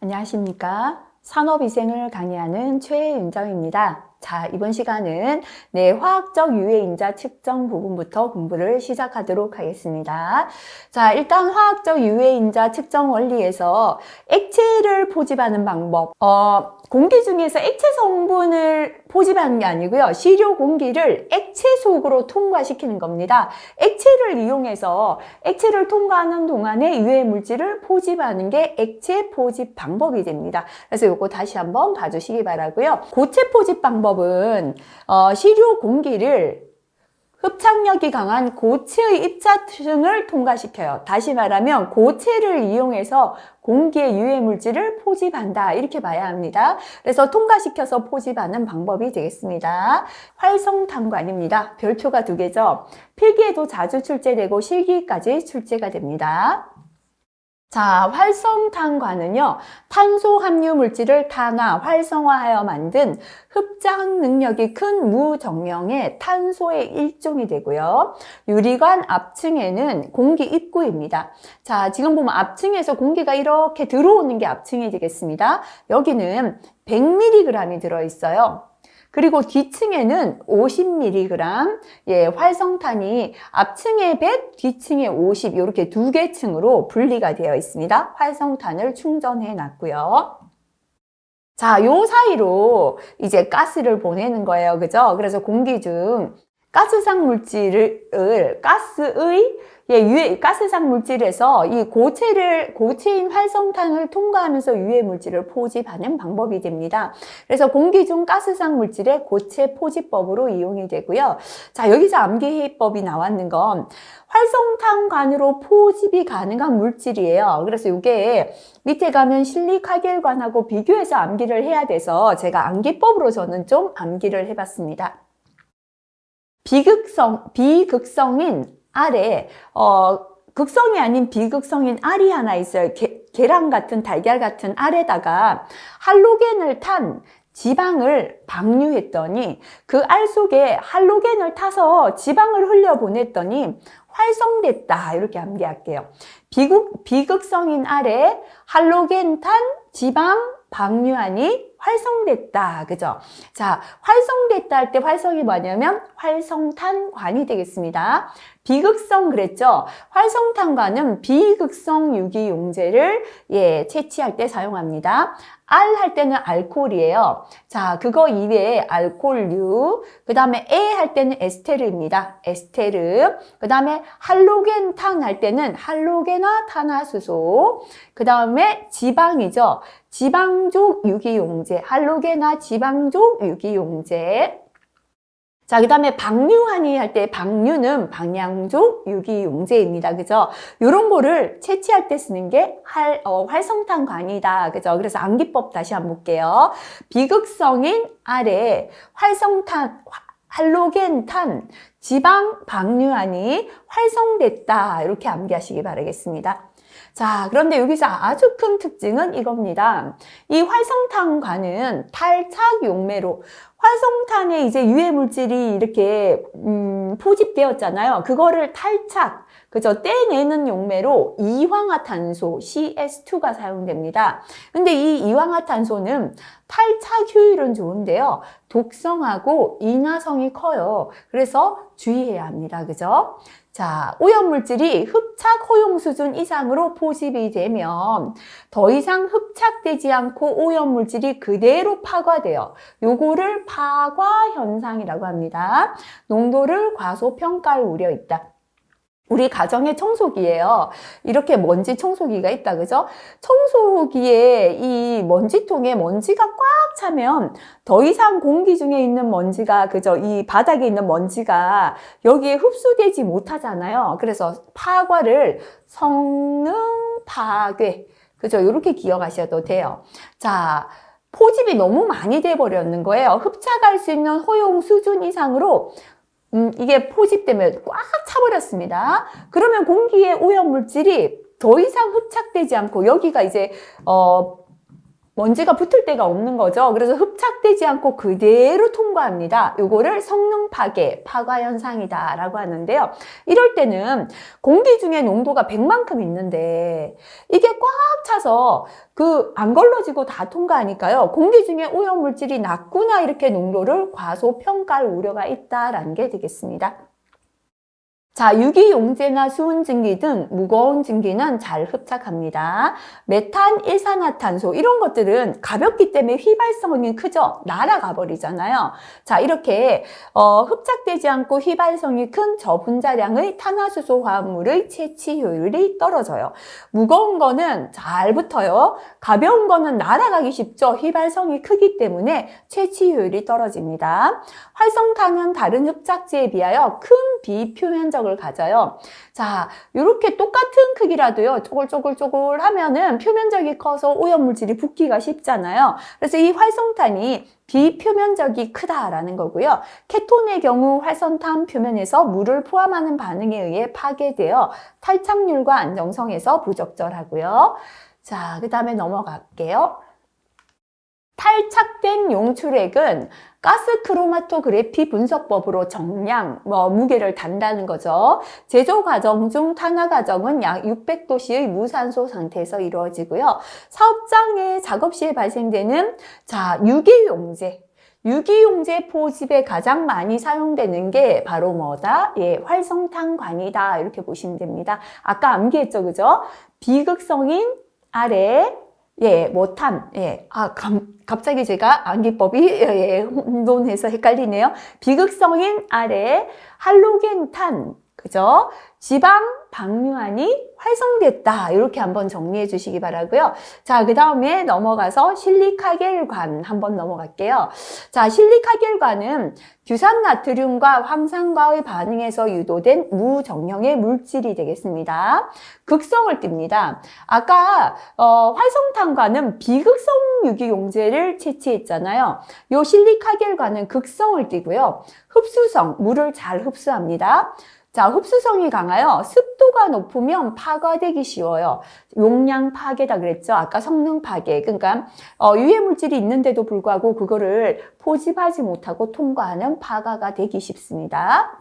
안녕하십니까. 산업위생을 강의하는 최윤정입니다. 자, 이번 시간은 화학적 유해인자 측정 부분부터 공부를 시작하도록 하겠습니다. 자, 일단 화학적 유해인자 측정 원리에서 액체를 포집하는 방법, 공기 중에서 액체 성분을 포집하는 게 아니고요. 시료 공기를 액체 속으로 통과시키는 겁니다. 액체를 이용해서 액체를 통과하는 동안에 유해 물질을 포집하는 게 액체 포집 방법이 됩니다. 그래서 이거 다시 한번 봐주시기 바라고요. 고체 포집 방법은 시료 공기를 흡착력이 강한 고체의 입자층을 통과시켜요. 다시 말하면 고체를 이용해서 공기의 유해물질을 포집한다, 이렇게 봐야 합니다. 그래서 통과시켜서 포집하는 방법이 되겠습니다. 활성탄관입니다. 별표가 2개죠. 필기에도 자주 출제되고 실기까지 출제가 됩니다. 자, 활성탄관은요, 탄소 함유 물질을 탄화, 활성화하여 만든 흡착 능력이 큰 무정령의 탄소의 일종이 되고요. 유리관 앞층에는 공기 입구입니다. 자, 지금 보면 앞층에서 공기가 이렇게 들어오는 게 앞층이 되겠습니다. 여기는 100mg이 들어있어요. 그리고 뒤층에는 50mg, 활성탄이 앞층에 100, 뒤층에 50, 이렇게 2개 층으로 분리가 되어 있습니다. 활성탄을 충전해 놨고요. 자, 요 사이로 이제 가스를 보내는 거예요. 그죠? 그래서 공기 중 가스상 물질을 가스상 물질에서 이 고체인 활성탄을 통과하면서 유해 물질을 포집하는 방법이 됩니다. 그래서 공기 중 가스상 물질의 고체 포집법으로 이용이 되고요. 자, 여기서 암기해법이 나왔는 건 활성탄관으로 포집이 가능한 물질이에요. 그래서 이게 밑에 가면 실리카겔관하고 비교해서 암기를 해야 돼서 제가 암기법으로 저는 좀 암기를 해봤습니다. 비극성인 알에, 극성이 아닌 비극성인 알이 하나 있어요. 계란 같은, 달걀 같은 알에다가 할로겐을 탄 지방을 방류했더니 그 알 속에 할로겐을 타서 지방을 흘려보냈더니 활성됐다, 이렇게 암기할게요. 비극성인 알에 할로겐 탄 지방 방류하니 활성됐다. 그죠? 자, 활성됐다 할 때 활성이 뭐냐면 활성탄관이 되겠습니다. 비극성 그랬죠? 활성탄관은 비극성 유기용제를 채취할 때 사용합니다. 알 할 때는 알코올이에요. 자, 그거 이외에 알코올류, 그 다음에 에 할 때는 에스테르입니다. 에스테르. 그 다음에 할로겐탄 할 때는 할로겐화 탄화수소. 그 다음에 지방이죠. 지방족 유기용제, 할로겐화 지방족 유기용제. 자, 그 다음에 방류하니 할 때 방류는 방향족 유기용제입니다. 그죠? 요런 거를 채취할 때 쓰는 게 활성탄관이다. 그죠? 그래서 암기법 다시 한번 볼게요. 비극성인 알에 할로겐탄 지방 방류하니 활성됐다. 이렇게 암기하시기 바라겠습니다. 자, 그런데 여기서 아주 큰 특징은 이겁니다. 이 활성탄관은 탈착 용매로 활성탄에 이제 유해 물질이 이렇게 포집되었잖아요. 그거를 탈착, 그죠? 떼내는 용매로 이황화탄소 CS2가 사용됩니다. 근데 이 이황화탄소는 탈착 효율은 좋은데요. 독성하고 인화성이 커요. 그래서 주의해야 합니다. 그죠? 자, 오염물질이 흡착 허용 수준 이상으로 포집이 되면 더 이상 흡착되지 않고 오염물질이 그대로 파과돼요. 요거를 파과 현상이라고 합니다. 농도를 과소평가할 우려 있다. 우리 가정에 청소기예요. 이렇게 먼지 청소기가 있다, 그죠? 청소기에 이 먼지통에 먼지가 꽉 차면 더 이상 공기 중에 있는 먼지가, 그죠? 이 바닥에 있는 먼지가 여기에 흡수되지 못하잖아요. 그래서 파과를 성능 파괴, 그죠? 이렇게 기억하셔도 돼요. 자, 포집이 너무 많이 돼버렸는 거예요. 흡착할 수 있는 허용 수준 이상으로 이게 포집되면 꽉 차버렸습니다. 그러면 공기의 오염물질이 더 이상 흡착되지 않고 여기가 이제 먼지가 붙을 데가 없는 거죠. 그래서 흡착되지 않고 그대로 통과합니다. 요거를 성능 파괴, 파과 현상이다 라고 하는데요. 이럴 때는 공기 중에 농도가 100만큼 있는데 이게 꽉 차서 안 걸러지고 다 통과하니까요. 공기 중에 오염물질이 낮구나 이렇게 농도를 과소평가할 우려가 있다라는 게 되겠습니다. 자, 유기용제나 수은증기 등 무거운 증기는 잘 흡착합니다. 메탄, 일산화탄소 이런 것들은 가볍기 때문에 휘발성이 크죠. 날아가 버리잖아요. 자, 이렇게 흡착되지 않고 휘발성이 큰 저분자량의 탄화수소 화합물의 채취 효율이 떨어져요. 무거운 거는 잘 붙어요. 가벼운 거는 날아가기 쉽죠. 휘발성이 크기 때문에 채취 효율이 떨어집니다. 활성탄은 다른 흡착제에 비하여 큰 비표면적을 가져요. 자, 이렇게 똑같은 크기라도요, 쪼글쪼글쪼글 하면은 표면적이 커서 오염물질이 붙기가 쉽잖아요. 그래서 이 활성탄이 비표면적이 크다라는 거고요. 케톤의 경우 활성탄 표면에서 물을 포함하는 반응에 의해 파괴되어 탈착률과 안정성에서 부적절하고요. 자, 그 다음에 넘어갈게요. 탈착된 용출액은 가스 크로마토그래피 분석법으로 정량, 무게를 단다는 거죠. 제조 과정 중 탄화 과정은 약 600도씨의 무산소 상태에서 이루어지고요. 사업장의 작업 시에 발생되는 유기용제 포집에 가장 많이 사용되는 게 바로 뭐다? 예, 활성탄관이다. 이렇게 보시면 됩니다. 아까 암기했죠, 그죠? 비극성인 아래 예, 모탄, 예, 갑자기 제가 암기법이 혼돈해서 헷갈리네요. 비극성인 아래 할로겐탄, 그죠? 지방 방류안이 활성됐다. 이렇게 한번 정리해 주시기 바라고요. 자, 그 다음에 넘어가서 실리카겔관 한번 넘어갈게요. 자, 실리카겔관은 규산나트륨과 황산과의 반응에서 유도된 무정형의 물질이 되겠습니다. 극성을 띱니다. 아까 활성탄과는 비극성 유기용제를 채취했잖아요. 요 실리카겔관은 극성을 띠고요. 흡수성, 물을 잘 흡수합니다. 자, 흡수성이 강하여 습도가 높으면 파과되기 쉬워요. 용량 파괴다 그랬죠. 아까 성능 파괴. 그러니까 유해 물질이 있는데도 불구하고 그거를 포집하지 못하고 통과하는 파과가 되기 쉽습니다.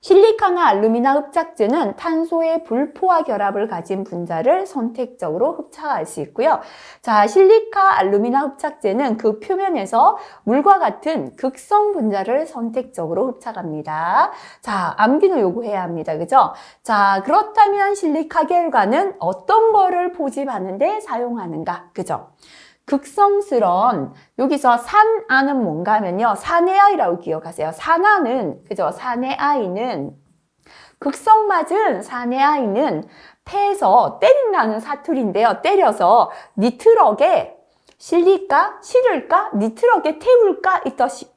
실리카나 알루미나 흡착제는 탄소의 불포화 결합을 가진 분자를 선택적으로 흡착할 수 있고요. 자, 실리카 알루미나 흡착제는 그 표면에서 물과 같은 극성 분자를 선택적으로 흡착합니다. 자, 암기는 요구해야 합니다. 그죠? 자, 그렇다면 실리카겔과는 어떤 거를 포집하는데 사용하는가? 그죠? 극성스러운 여기서 산아는 뭔가 하면요. 산해아이라고 기억하세요. 산아는 그죠? 산해아이는 극성 맞은 산해아이는 폐에서 때린다는 사투리인데요. 때려서 니트럭에 실릴까? 실을까? 니트럭에 태울까?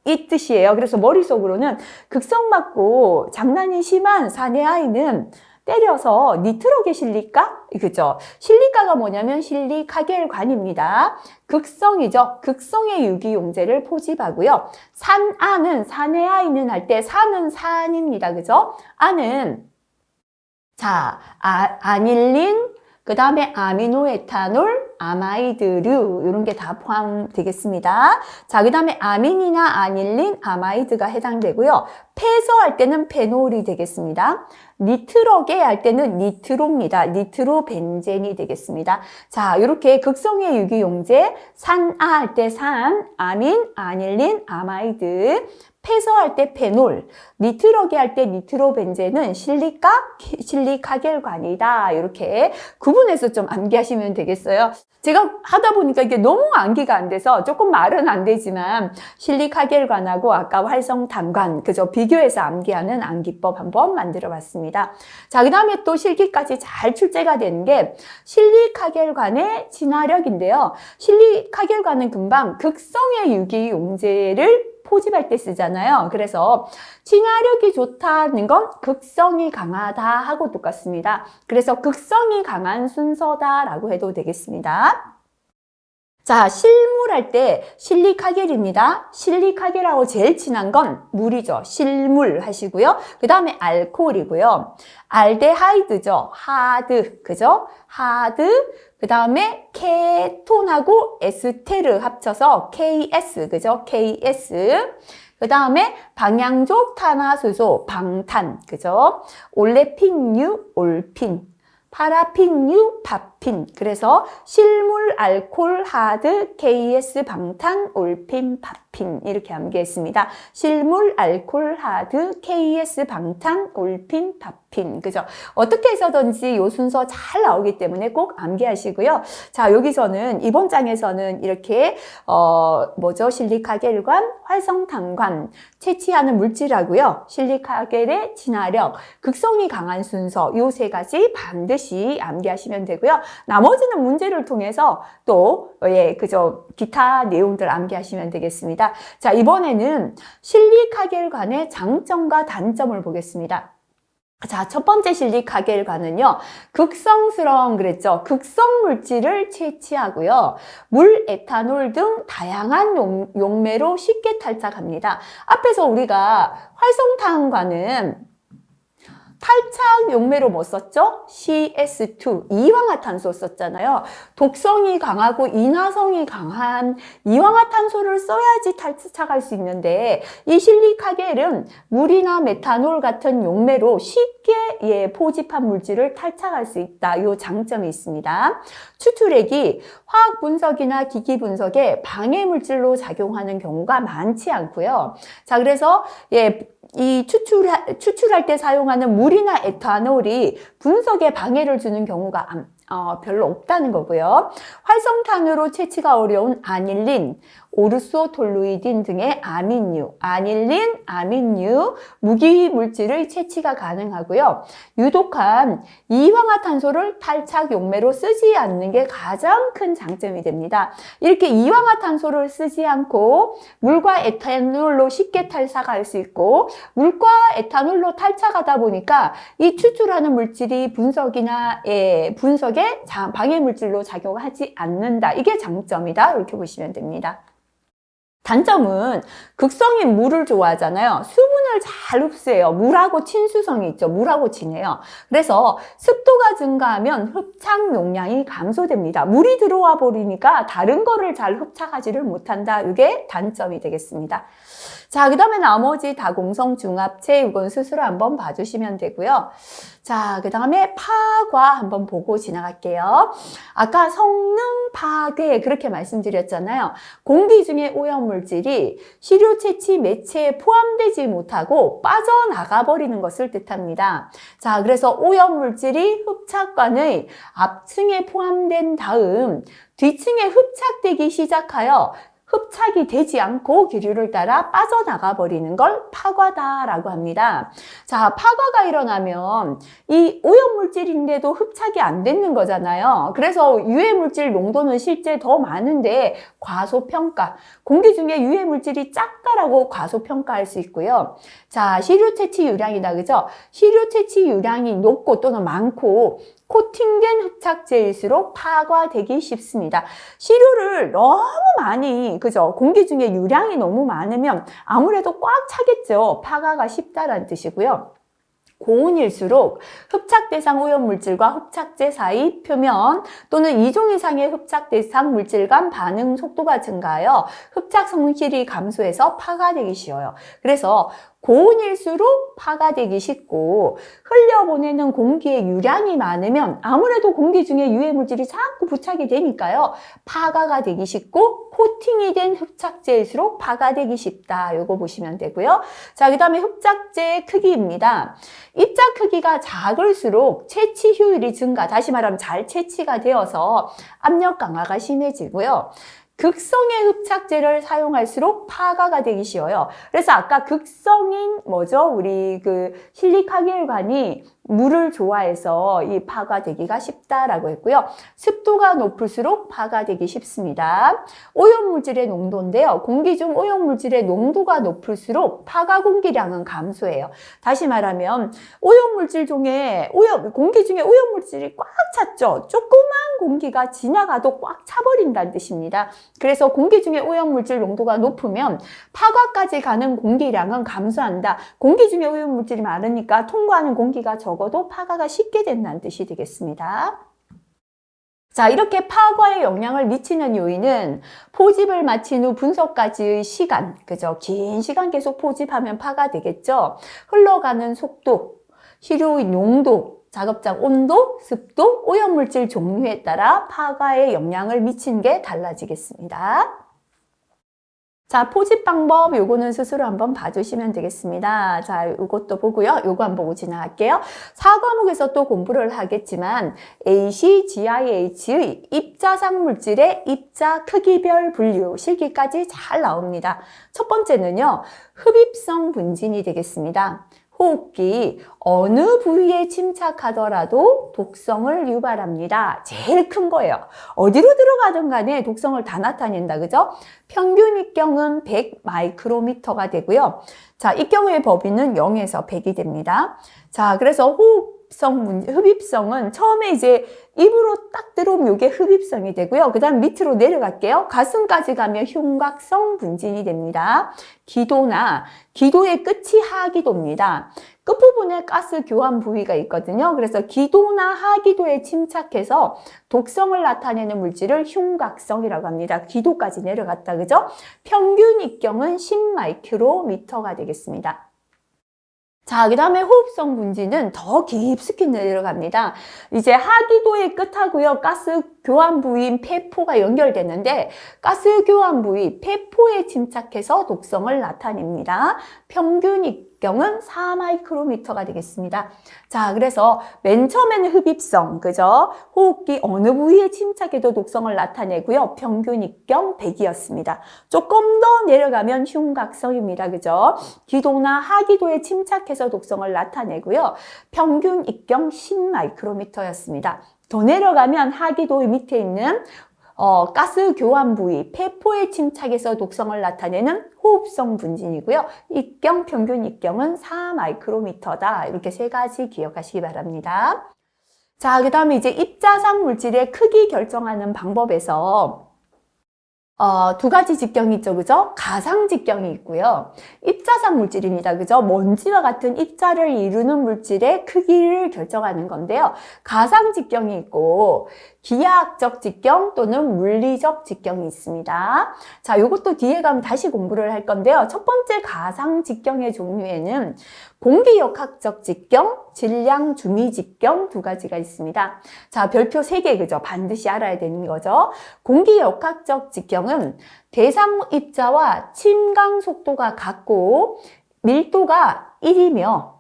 이 뜻이에요. 그래서 머릿속으로는 극성 맞고 장난이 심한 산해아이는 때려서 니트록에 실릴까? 그죠? 실리카가 뭐냐면 실리카겔관입니다. 극성이죠. 극성의 유기용제를 포집하고요. 산아는 산해아이는 할 때 산은 산입니다. 그죠? 아는 자, 아닐린 그 다음에 아미노에탄올, 아마이드류 이런 게 다 포함되겠습니다. 자, 그 다음에 아민이나 아닐린, 아마이드가 해당되고요. 폐소 할 때는 페놀이 되겠습니다. 니트로게 할 때는 니트로입니다. 니트로벤젠이 되겠습니다. 자, 이렇게 극성의 유기용제 산아 할 때 산, 아민, 아닐린, 아마이드 폐소할 때 페놀, 니트로게 할 때 니트로벤젠은 실리카겔관이다. 이렇게 구분해서 좀 암기하시면 되겠어요. 제가 하다 보니까 이게 너무 암기가 안 돼서 조금 말은 안 되지만 실리카겔관하고 아까 활성탄관, 그죠? 비교해서 암기하는 암기법 한번 만들어 봤습니다. 자, 그 다음에 또 실기까지 잘 출제가 되는 게 실리카겔관의 진화력인데요. 실리카겔관은 금방 극성의 유기용제를 포집할 때 쓰잖아요. 그래서 친화력이 좋다는 건 극성이 강하다 하고 똑같습니다. 그래서 극성이 강한 순서다라고 해도 되겠습니다. 자, 실물할 때 실리카겔입니다. 실리카겔하고 제일 친한 건 물이죠. 실물 하시고요. 그 다음에 알코올이고요. 알데하이드죠. 하드, 그죠? 하드. 그 다음에 케톤하고 에스테르 합쳐서 KS, 그죠? KS. 그 다음에 방향족 탄화수소, 방탄, 그죠? 올레핀유, 올핀. 파라핀유, 파핀. 그래서 실물, 알콜, 하드, KS, 방탄, 올핀, 파핀. 이렇게 암기했습니다. 실물, 알콜, 하드, KS, 방탄, 올핀, 파핀. 그죠? 어떻게 해서든지 요 순서 잘 나오기 때문에 꼭 암기하시고요. 자, 여기서는 이번 장에서는 이렇게 실리카겔관, 활성탄관, 채취하는 물질하고요. 실리카겔의 진화력, 극성이 강한 순서 요 세 가지 반드시 암기하시면 되고요. 나머지는 문제를 통해서 또 기타 내용들 암기하시면 되겠습니다. 자, 이번에는 실리카겔관의 장점과 단점을 보겠습니다. 자, 첫 번째 실리카겔관은요, 극성스러운 그랬죠. 극성 물질을 채취하고요. 물, 에탄올 등 다양한 용매로 쉽게 탈착합니다. 앞에서 우리가 활성탄과는 탈착 용매로 뭐 썼죠? CS2, 이황화탄소 썼잖아요. 독성이 강하고 인화성이 강한 이황화탄소를 써야지 탈착할 수 있는데 이 실리카겔은 물이나 메탄올 같은 용매로 쉽게 포집한 물질을 탈착할 수 있다. 이 장점이 있습니다. 추출액이 화학 분석이나 기기 분석에 방해 물질로 작용하는 경우가 많지 않고요. 자, 그래서 이 추출할 때 사용하는 물이나 에탄올이 분석에 방해를 주는 경우가 별로 없다는 거고요. 활성탄으로 채취가 어려운 아닐린, 오르소톨루이딘 등의 아민유, 아닐린, 아민유, 무기 물질의 채취가 가능하고요. 유독한 이황화탄소를 탈착 용매로 쓰지 않는 게 가장 큰 장점이 됩니다. 이렇게 이황화탄소를 쓰지 않고 물과 에탄올로 쉽게 탈착할 수 있고 물과 에탄올로 탈착하다 보니까 이 추출하는 물질이 분석에 방해 물질로 작용하지 않는다. 이게 장점이다. 이렇게 보시면 됩니다. 단점은 극성인 물을 좋아하잖아요. 수분을 잘 흡수해요. 물하고 친수성이 있죠. 물하고 친해요. 그래서 습도가 증가하면 흡착 용량이 감소됩니다. 물이 들어와 버리니까 다른 거를 잘 흡착하지를 못한다. 이게 단점이 되겠습니다. 자, 그 다음에 나머지 다공성 중합체 이건 스스로 한번 봐주시면 되고요. 자, 그 다음에 파과 한번 보고 지나갈게요. 아까 성능 파괴 그렇게 말씀드렸잖아요. 공기 중에 오염물질이 시료 채취 매체에 포함되지 못하고 빠져나가 버리는 것을 뜻합니다. 자, 그래서 오염물질이 흡착관의 앞층에 포함된 다음 뒤층에 흡착되기 시작하여 흡착이 되지 않고 기류를 따라 빠져나가 버리는 걸 파과다라고 합니다. 자, 파과가 일어나면 이 오염물질인데도 흡착이 안 되는 거잖아요. 그래서 유해물질 농도는 실제 더 많은데 과소평가, 공기 중에 유해물질이 작다라고 과소평가할 수 있고요. 자, 시료채취 유량이다, 그죠? 시료채취 유량이 높고 또는 많고 코팅된 흡착제일수록 파과되기 쉽습니다. 시료를 너무 많이, 그죠? 공기 중에 유량이 너무 많으면 아무래도 꽉 차겠죠. 파과가 쉽다라는 뜻이고요. 고온일수록 흡착 대상 오염물질과 흡착제 사이 표면 또는 2종 이상의 흡착 대상 물질 간 반응 속도가 증가하여 흡착 성질이 감소해서 파가되기 쉬워요. 그래서 고온일수록 파가되기 쉽고 흘려보내는 공기의 유량이 많으면 아무래도 공기 중에 유해물질이 자꾸 부착이 되니까요. 파가가 되기 쉽고 코팅이 된 흡착제일수록 파가되기 쉽다. 요거 보시면 되고요. 자, 그 다음에 흡착제의 크기입니다. 입자 크기가 작을수록 채취 효율이 증가, 다시 말하면 잘 채취가 되어서 압력 강화가 심해지고요. 극성의 흡착제를 사용할수록 파가가 되기 쉬워요. 그래서 아까 극성인 우리 실리카겔관이 물을 좋아해서 이 파가되기가 쉽다라고 했고요. 습도가 높을수록 파가되기 쉽습니다. 오염물질의 농도인데요. 공기 중 오염물질의 농도가 높을수록 파가 공기량은 감소해요. 다시 말하면 오염물질 중에 공기 중에 오염물질이 꽉 찼죠. 조그만 공기가 지나가도 꽉 차버린다는 뜻입니다. 그래서 공기 중에 오염물질 농도가 높으면 파가까지 가는 공기량은 감소한다. 공기 중에 오염물질이 많으니까 통과하는 공기가 적어도 파가가 쉽게 된다는 뜻이 되겠습니다. 자, 이렇게 파과에 영향을 미치는 요인은 포집을 마친 후 분석까지의 시간, 그죠? 긴 시간 계속 포집하면 파가 되겠죠? 흘러가는 속도, 시료의 농도, 작업장 온도, 습도, 오염물질 종류에 따라 파과에 영향을 미치는 게 달라지겠습니다. 자, 포집 방법 요거는 스스로 한번 봐주시면 되겠습니다. 자, 요것도 보고요. 요거 한번 보고 지나갈게요. 4과목에서 또 공부를 하겠지만 ACGIH의 입자상 물질의 입자 크기별 분류 실기까지 잘 나옵니다. 첫 번째는요. 흡입성 분진이 되겠습니다. 호흡기 어느 부위에 침착하더라도 독성을 유발합니다. 제일 큰 거예요. 어디로 들어가든 간에 독성을 다 나타낸다. 그죠? 평균 입경은 100 마이크로미터가 되고요. 자, 입경의 범위는 0에서 100이 됩니다. 자, 그래서 흡입성은 처음에 이제 입으로 딱 들어오면 이게 흡입성이 되고요. 그 다음 밑으로 내려갈게요. 가슴까지 가면 흉곽성 분진이 됩니다. 기도의 끝이 하기도입니다. 끝부분에 가스 교환 부위가 있거든요. 그래서 기도나 하기도에 침착해서 독성을 나타내는 물질을 흉곽성이라고 합니다. 기도까지 내려갔다, 그죠? 평균 입경은 10 마이크로미터가 되겠습니다. 자, 그 다음에 호흡성 분진은 더 깊숙이 내려갑니다. 이제 하기도의 끝하고요. 가스 교환 부위인 폐포가 연결되는데 가스 교환 부위, 폐포에 침착해서 독성을 나타냅니다. 평균 입경은 4 마이크로미터가 되겠습니다. 자, 그래서 맨 처음에는 흡입성, 그죠? 호흡기 어느 부위에 침착해도 독성을 나타내고요. 평균 입경 100이었습니다. 조금 더 내려가면 흉곽성입니다. 그죠? 기도나 하기도에 침착해서 독성을 나타내고요. 평균 입경 10 마이크로미터였습니다. 더 내려가면 하기도 밑에 있는 가스 교환 부위, 폐포에 침착해서 독성을 나타내는 호흡성 분진이고요. 입경, 평균 입경은 4 마이크로미터다. 이렇게 세 가지 기억하시기 바랍니다. 자, 그 다음에 이제 입자상 물질의 크기 결정하는 방법에서 두 가지 직경이 있죠, 그죠? 가상 직경이 있고요. 입자상 물질입니다, 그죠? 먼지와 같은 입자를 이루는 물질의 크기를 결정하는 건데요. 가상 직경이 있고 기하학적 직경 또는 물리적 직경이 있습니다. 자, 요것도 뒤에 가면 다시 공부를 할 건데요. 첫 번째 가상 직경의 종류에는 공기역학적 직경, 질량 중위 직경 두 가지가 있습니다. 자, 별표 3개, 그죠? 반드시 알아야 되는 거죠. 공기역학적 직경은 대상 입자와 침강 속도가 같고 밀도가 1이며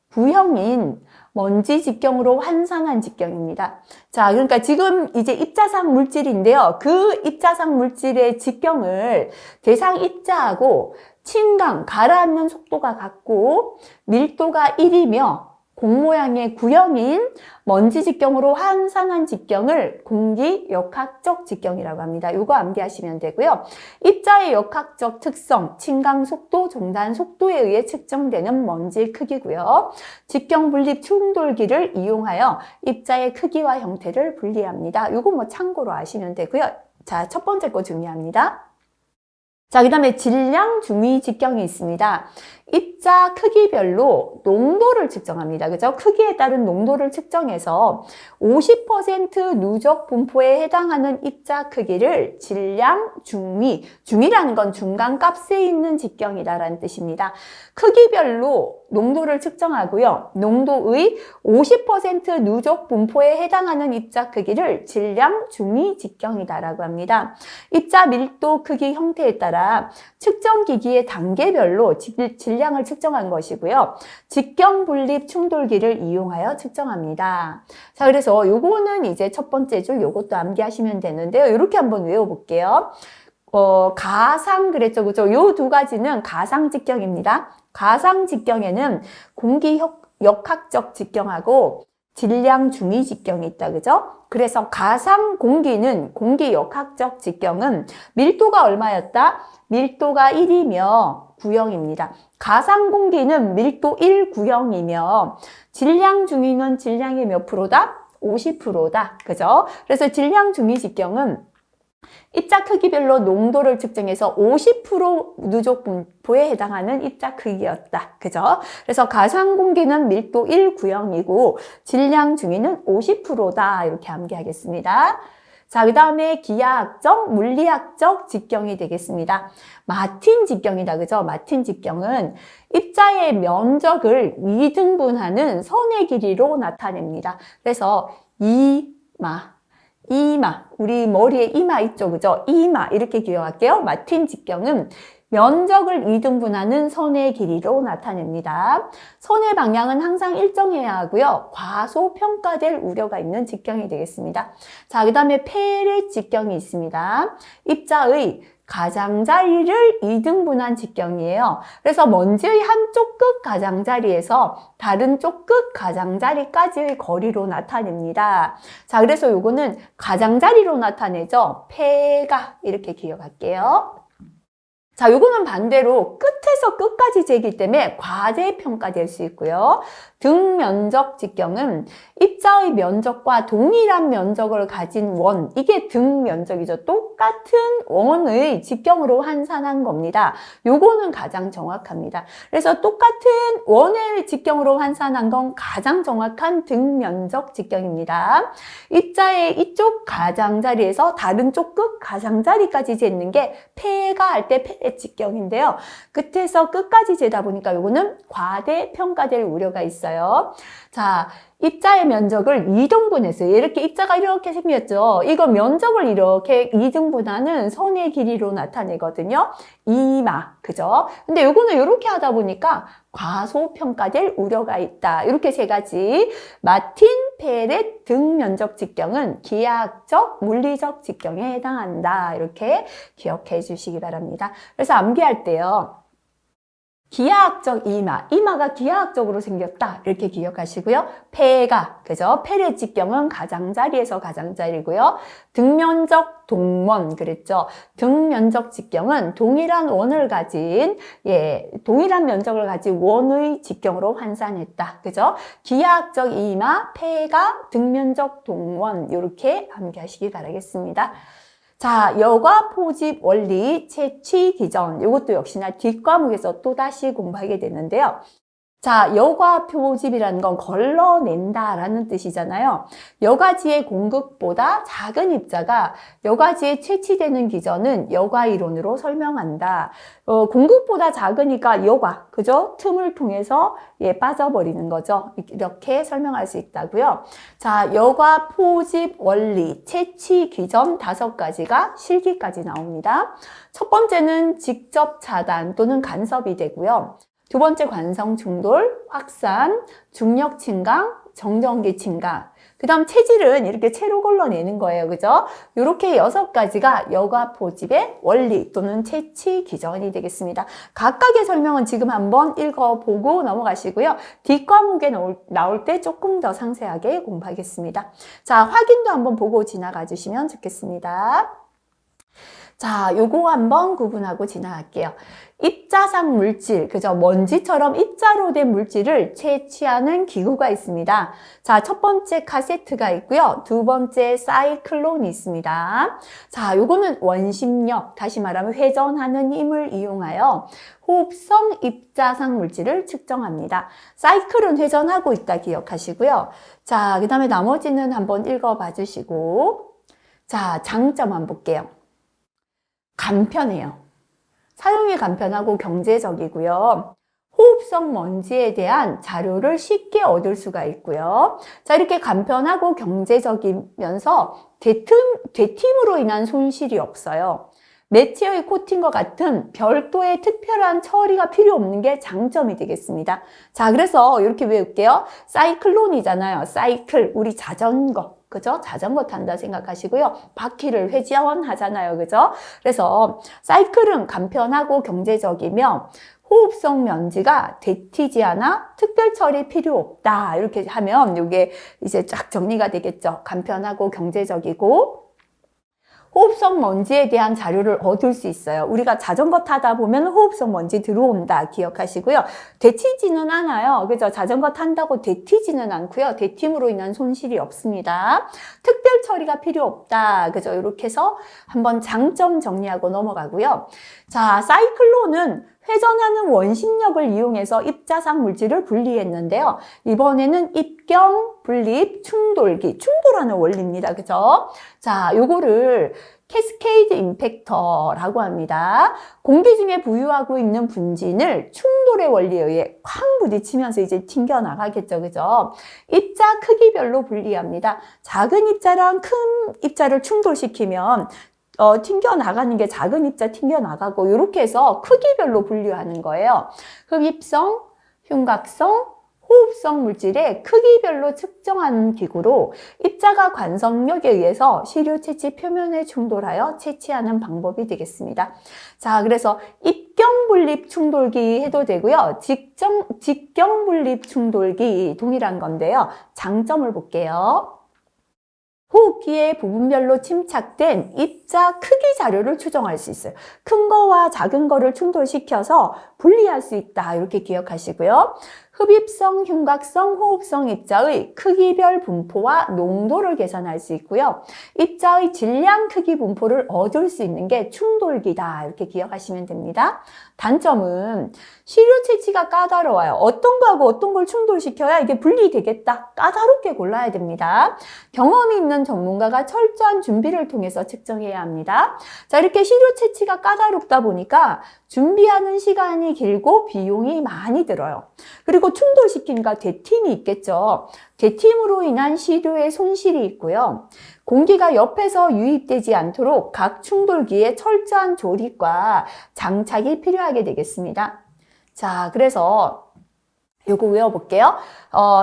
부형인 먼지 직경으로 환산한 직경입니다. 자, 그러니까 지금 이제 입자상 물질인데요. 그 입자상 물질의 직경을 대상 입자하고 침강, 가라앉는 속도가 같고 밀도가 1이며 공 모양의 구형인 먼지 직경으로 환산한 직경을 공기 역학적 직경이라고 합니다. 이거 암기하시면 되고요. 입자의 역학적 특성, 침강 속도, 종단 속도에 의해 측정되는 먼지 크기고요. 직경 분립 충돌기를 이용하여 입자의 크기와 형태를 분리합니다. 이거 뭐 참고로 아시면 되고요. 자, 첫 번째 거 중요합니다. 자, 그 다음에 질량 중위 직경이 있습니다. 입자 크기별로 농도를 측정합니다. 그죠? 크기에 따른 농도를 측정해서 50% 누적 분포에 해당하는 입자 크기를 질량 중위, 중위라는 건 중간값에 있는 직경이다라는 뜻입니다. 크기별로 농도를 측정하고요. 농도의 50% 누적 분포에 해당하는 입자 크기를 질량 중위 직경이다라고 합니다. 입자 밀도 크기 형태에 따라 측정기기의 단계별로 질량을 측정한 것이고요. 직경 분립 충돌기를 이용하여 측정합니다. 자, 그래서 요거는 이제 첫 번째 줄 요것도 암기하시면 되는데요. 이렇게 한번 외워볼게요. 가상 그랬죠, 그죠? 요 두 가지는 가상 직경입니다. 가상 직경에는 역학적 직경하고 질량 중위 직경이 있다, 그죠? 그래서 가상 공기는 공기 역학적 직경은 밀도가 얼마였다? 밀도가 1이며 구형입니다. 가상 공기는 밀도 1 구형이며 질량 중위는 질량이 몇 프로다? 50%다. 그죠? 그래서 질량 중위 직경은 입자 크기별로 농도를 측정해서 50% 누적 분포에 해당하는 입자 크기였다. 그죠? 그래서 가상 공기는 밀도 1 구형이고 질량 중위는 50%다. 이렇게 암기하겠습니다. 자, 그 다음에 기하학적, 물리학적 직경이 되겠습니다. 마틴 직경이다. 그죠? 마틴 직경은 입자의 면적을 2등분하는 선의 길이로 나타냅니다. 그래서 이마, 우리 머리에 이마 있죠, 그죠? 이마, 이렇게 기억할게요. 마틴 직경은 면적을 2등분하는 선의 길이로 나타냅니다. 선의 방향은 항상 일정해야 하고요. 과소평가될 우려가 있는 직경이 되겠습니다. 자, 그 다음에 페렛 직경이 있습니다. 입자의 가장자리를 2등분한 직경이에요. 그래서 먼지의 한쪽 끝 가장자리에서 다른 쪽 끝 가장자리까지의 거리로 나타냅니다. 자, 그래서 요거는 가장자리로 나타내죠. 폐가 이렇게 기억할게요. 자, 요거는 반대로 끝에서 끝까지 재기 때문에 과대평가될 수 있고요. 등면적 직경은 입자의 면적과 동일한 면적을 가진 원, 이게 등면적이죠. 똑같은 원의 직경으로 환산한 겁니다. 요거는 가장 정확합니다. 그래서 똑같은 원의 직경으로 환산한 건 가장 정확한 등면적 직경입니다. 입자의 이쪽 가장자리에서 다른 쪽 끝 가장자리까지 재는 게 폐가 할 때 폐 직경인데요. 끝에서 끝까지 재다 보니까 요거는 과대평가될 우려가 있어요. 자, 입자의 면적을 2등분했어요. 이렇게 입자가 이렇게 생겼죠. 이거 면적을 이렇게 2등분하는 선의 길이로 나타내거든요. 이마, 그죠? 근데 요거는 이렇게 하다 보니까 과소평가될 우려가 있다. 이렇게 세 가지. 마틴, 페렛 등면적 직경은 기하학적, 물리적 직경에 해당한다. 이렇게 기억해 주시기 바랍니다. 그래서 암기할 때요. 기하학적 이마가 기하학적으로 생겼다. 이렇게 기억하시고요. 폐가, 그죠? 페렛 직경은 가장자리에서 가장자리고요. 등면적 동원, 그랬죠? 등면적 직경은 동일한 원을 가진, 동일한 면적을 가진 원의 직경으로 환산했다. 그죠? 기하학적 이마, 폐가, 등면적 동원, 이렇게 암기하시기 바라겠습니다. 자, 여과 포집 원리 채취 기전, 이것도 역시나 뒷과목에서 또다시 공부하게 되는데요. 자, 여과 포집이라는 건 걸러낸다라는 뜻이잖아요. 여과지의 공급보다 작은 입자가 여과지에 채취되는 기전은 여과 이론으로 설명한다. 공급보다 작으니까 여과, 그죠? 틈을 통해서 빠져버리는 거죠. 이렇게 설명할 수 있다고요. 자, 여과 포집 원리 채취 기전 5가지가 실기까지 나옵니다. 첫 번째는 직접 차단 또는 간섭이 되고요. 두 번째 관성 충돌, 확산, 중력 침강, 정전기 침강. 그 다음 체질은 이렇게 채로 걸러내는 거예요. 그죠? 이렇게 6가지가 여과 포집의 원리 또는 채취 기전이 되겠습니다. 각각의 설명은 지금 한번 읽어보고 넘어가시고요. 뒷과목에 나올 때 조금 더 상세하게 공부하겠습니다. 자, 확인도 한번 보고 지나가 주시면 좋겠습니다. 자, 요거 한번 구분하고 지나갈게요. 입자상 물질, 그죠? 먼지처럼 입자로 된 물질을 채취하는 기구가 있습니다. 자, 첫 번째 카세트가 있고요. 두 번째 사이클론이 있습니다. 자, 요거는 원심력, 다시 말하면 회전하는 힘을 이용하여 호흡성 입자상 물질을 측정합니다. 사이클은 회전하고 있다 기억하시고요. 자, 그 다음에 나머지는 한번 읽어봐 주시고. 자, 장점 한번 볼게요. 간편해요. 사용이 간편하고 경제적이고요. 호흡성 먼지에 대한 자료를 쉽게 얻을 수가 있고요. 자, 이렇게 간편하고 경제적이면서 되팀으로 인한 손실이 없어요. 매체의 코팅과 같은 별도의 특별한 처리가 필요 없는 게 장점이 되겠습니다. 자, 그래서 이렇게 외울게요. 사이클론이잖아요. 사이클, 우리 자전거. 그죠? 자전거 탄다 생각하시고요. 바퀴를 회전하잖아요. 그죠? 그래서 사이클은 간편하고 경제적이며 호흡성 면지가 데티지 않아 특별 처리 필요 없다. 이렇게 하면 이게 이제 쫙 정리가 되겠죠. 간편하고 경제적이고 호흡성 먼지에 대한 자료를 얻을 수 있어요. 우리가 자전거 타다 보면 호흡성 먼지 들어온다 기억하시고요. 데치지는 않아요. 그죠? 자전거 탄다고 데치지는 않고요. 데팀으로 인한 손실이 없습니다. 특별 처리가 필요 없다. 그죠? 이렇게 해서 한번 장점 정리하고 넘어가고요. 자, 사이클론은 회전하는 원심력을 이용해서 입자상 물질을 분리했는데요. 이번에는 입경, 분립, 충돌기, 충돌하는 원리입니다. 그죠? 자, 요거를 캐스케이드 임팩터라고 합니다. 공기 중에 부유하고 있는 분진을 충돌의 원리에 의해 쾅 부딪히면서 이제 튕겨나가겠죠. 그죠? 입자 크기별로 분리합니다. 작은 입자랑 큰 입자를 충돌시키면 튕겨나가는 게 작은 입자 튕겨나가고 이렇게 해서 크기별로 분류하는 거예요. 흡입성, 흉곽성, 호흡성 물질의 크기별로 측정하는 기구로 입자가 관성력에 의해서 시료 채취 표면에 충돌하여 채취하는 방법이 되겠습니다. 자, 그래서 입경 분립 충돌기 해도 되고요. 직경 분립 충돌기 동일한 건데요. 장점을 볼게요. 호흡기에 부분별로 침착된 입자 크기 자료를 추정할 수 있어요. 큰 거와 작은 거를 충돌시켜서 분리할 수 있다. 이렇게 기억하시고요. 흡입성, 흉곽성, 호흡성 입자의 크기별 분포와 농도를 계산할 수 있고요. 입자의 질량 크기 분포를 얻을 수 있는 게 충돌기다. 이렇게 기억하시면 됩니다. 단점은 시료 채취가 까다로워요. 어떤 거하고 어떤 걸 충돌시켜야 이게 분리되겠다. 까다롭게 골라야 됩니다. 경험이 있는 전문가가 철저한 준비를 통해서 측정해야 합니다. 자, 이렇게 시료 채취가 까다롭다 보니까 준비하는 시간이 길고 비용이 많이 들어요. 그리고 충돌시키니까 대팀이 있겠죠. 대팀으로 인한 시료의 손실이 있고요. 공기가 옆에서 유입되지 않도록 각 충돌기에 철저한 조립과 장착이 필요하게 되겠습니다. 자, 그래서 요거 외워볼게요.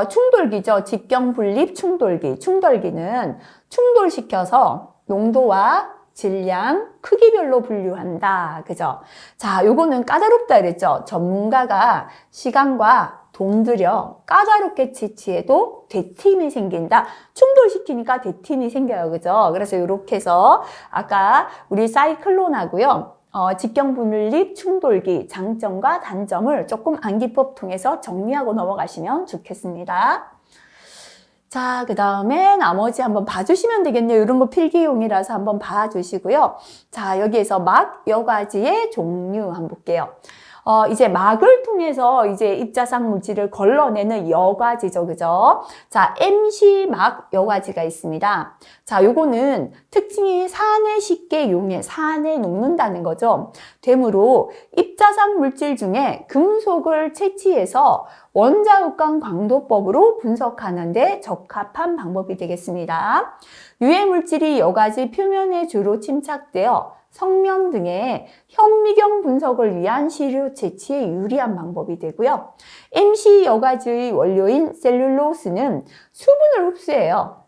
충돌기죠. 직경 분립 충돌기. 충돌기는 충돌시켜서 농도와 질량, 크기별로 분류한다. 그죠? 자, 요거는 까다롭다 그랬죠? 전문가가 시간과 돈 들여 까다롭게 채취해도 대팀이 생긴다. 충돌시키니까 대팀이 생겨요. 그죠? 그래서 이렇게 해서 아까 우리 사이클론하고요. 직경 분립 충돌기 장점과 단점을 조금 암기법 통해서 정리하고 넘어가시면 좋겠습니다. 자, 그 다음에 나머지 한번 봐주시면 되겠네요. 이런 거 필기용이라서 한번 봐주시고요. 자, 여기에서 막 여과지의 종류 한번 볼게요. 이제 막을 통해서 이제 입자상 물질을 걸러내는 여과지죠. 그죠? 자, MC 막 여과지가 있습니다. 자, 요거는 특징이 산에 쉽게 용해, 산에 녹는다는 거죠. 되므로 입자상 물질 중에 금속을 채취해서 원자욱강 광도법으로 분석하는 데 적합한 방법이 되겠습니다. 유해 물질이 여과지 표면에 주로 침착되어 성면 등의 현미경 분석을 위한 시료 채취에 유리한 방법이 되고요. MC 여과지의 원료인 셀룰로스는 수분을 흡수해요.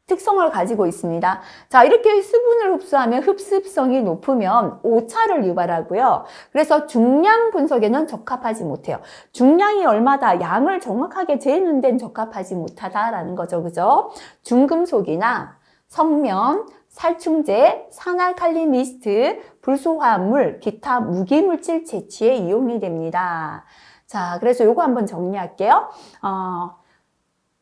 특성을 가지고 있습니다. 자, 이렇게 수분을 흡수하면 흡습성이 높으면 오차를 유발하고요. 그래서 중량 분석에는 적합하지 못해요. 중량이 얼마다 양을 정확하게 재는 데는 적합하지 못하다라는 거죠. 그죠? 중금속이나 성면, 살충제, 산알칼리 미스트, 불소화합물, 기타 무기물질 채취에 이용이 됩니다. 자, 그래서 요거 한번 정리할게요.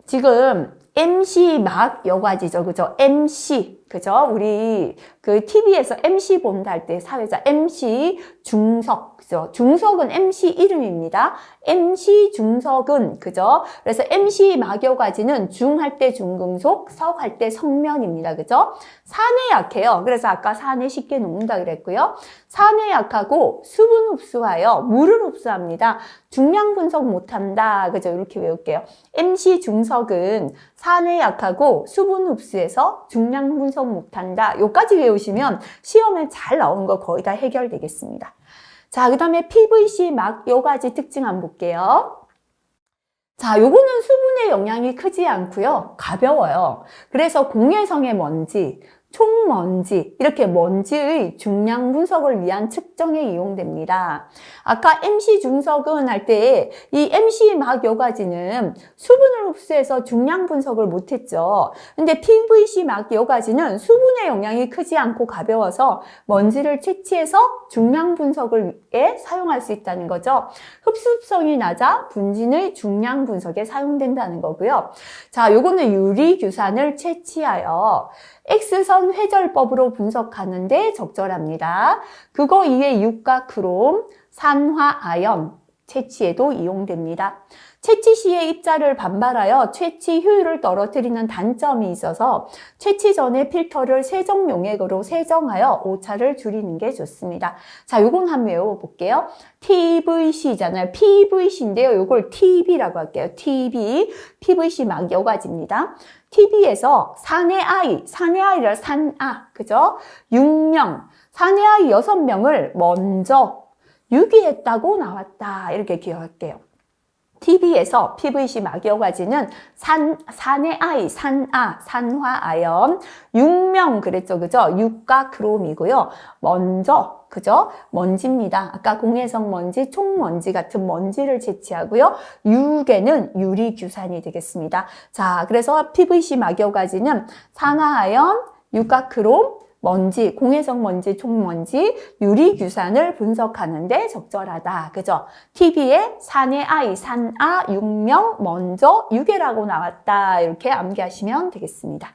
지금 MC 막 여과지죠. 그죠? MC. 그죠? 우리 그 TV에서 MC 본다 할 때 사회자 MC 중석. 그죠? 중석은 MC 이름입니다. MC 중석은 그죠? 그래서 MC 막 여과지는 중 할 때 중금속, 석 할 때 석면입니다. 그죠? 산에 약해요. 그래서 아까 산에 쉽게 녹는다 그랬고요. 산에 약하고 수분 흡수하여 물을 흡수합니다. 중량 분석 못한다. 그죠? 이렇게 외울게요. MC 중석은 산에 약하고 수분 흡수해서 중량 분석 못한다. 요까지 외우시면 시험에 잘 나오는 거 거의 다 해결되겠습니다. 자, 그 다음에 PVC 막 요가지 특징 한번 볼게요. 자, 요거는 수분의 영향이 크지 않고요. 가벼워요. 그래서 공해성의 먼지, 총먼지, 이렇게 먼지의 중량 분석을 위한 측정에 이용됩니다. 아까 MC 중석은 할 때 이 MC 막 여과지는 수분을 흡수해서 중량 분석을 못했죠. 근데 PVC 막 여과지는 수분의 영향이 크지 않고 가벼워서 먼지를 채취해서 중량 분석을 위해 사용할 수 있다는 거죠. 흡수성이 낮아 분진의 중량 분석에 사용된다는 거고요. 자, 요거는 유리규산을 채취하여 X선 회절법으로 분석하는데 적절합니다. 그거 이외에 육각 크롬, 산화 아연 채취에도 이용됩니다. 채취 시에 입자를 반발하여 채취 효율을 떨어뜨리는 단점이 있어서 채취 전에 필터를 세정 용액으로 세정하여 오차를 줄이는 게 좋습니다. 자, 요건 한번 외워볼게요. TVC잖아요. PVC인데요. 요걸 TB라고 할게요. TB, PVC 막 여과지입니다. TB에서 사내 아이라 산아, 그죠? 6명, 사내 아이 6명을 먼저 유기했다고 나왔다. 이렇게 기억할게요. TB에서 PVC 막여과지는 산의 아이, 산화아연, 6명 그랬죠, 그죠? 육각 크롬이고요. 먼저, 그죠? 먼지입니다. 아까 공해성 먼지, 총먼지 같은 먼지를 채취하고요. 유괴는 유리규산이 되겠습니다. 자, 그래서 PVC 막여과지는 산화아연, 육각 크롬, 먼지, 공해성 먼지, 총먼지, 유리규산을 분석하는데 적절하다. 그죠? TB에 산의 아이, 산아, 6명, 먼저, 유괴라고 나왔다. 이렇게 암기하시면 되겠습니다.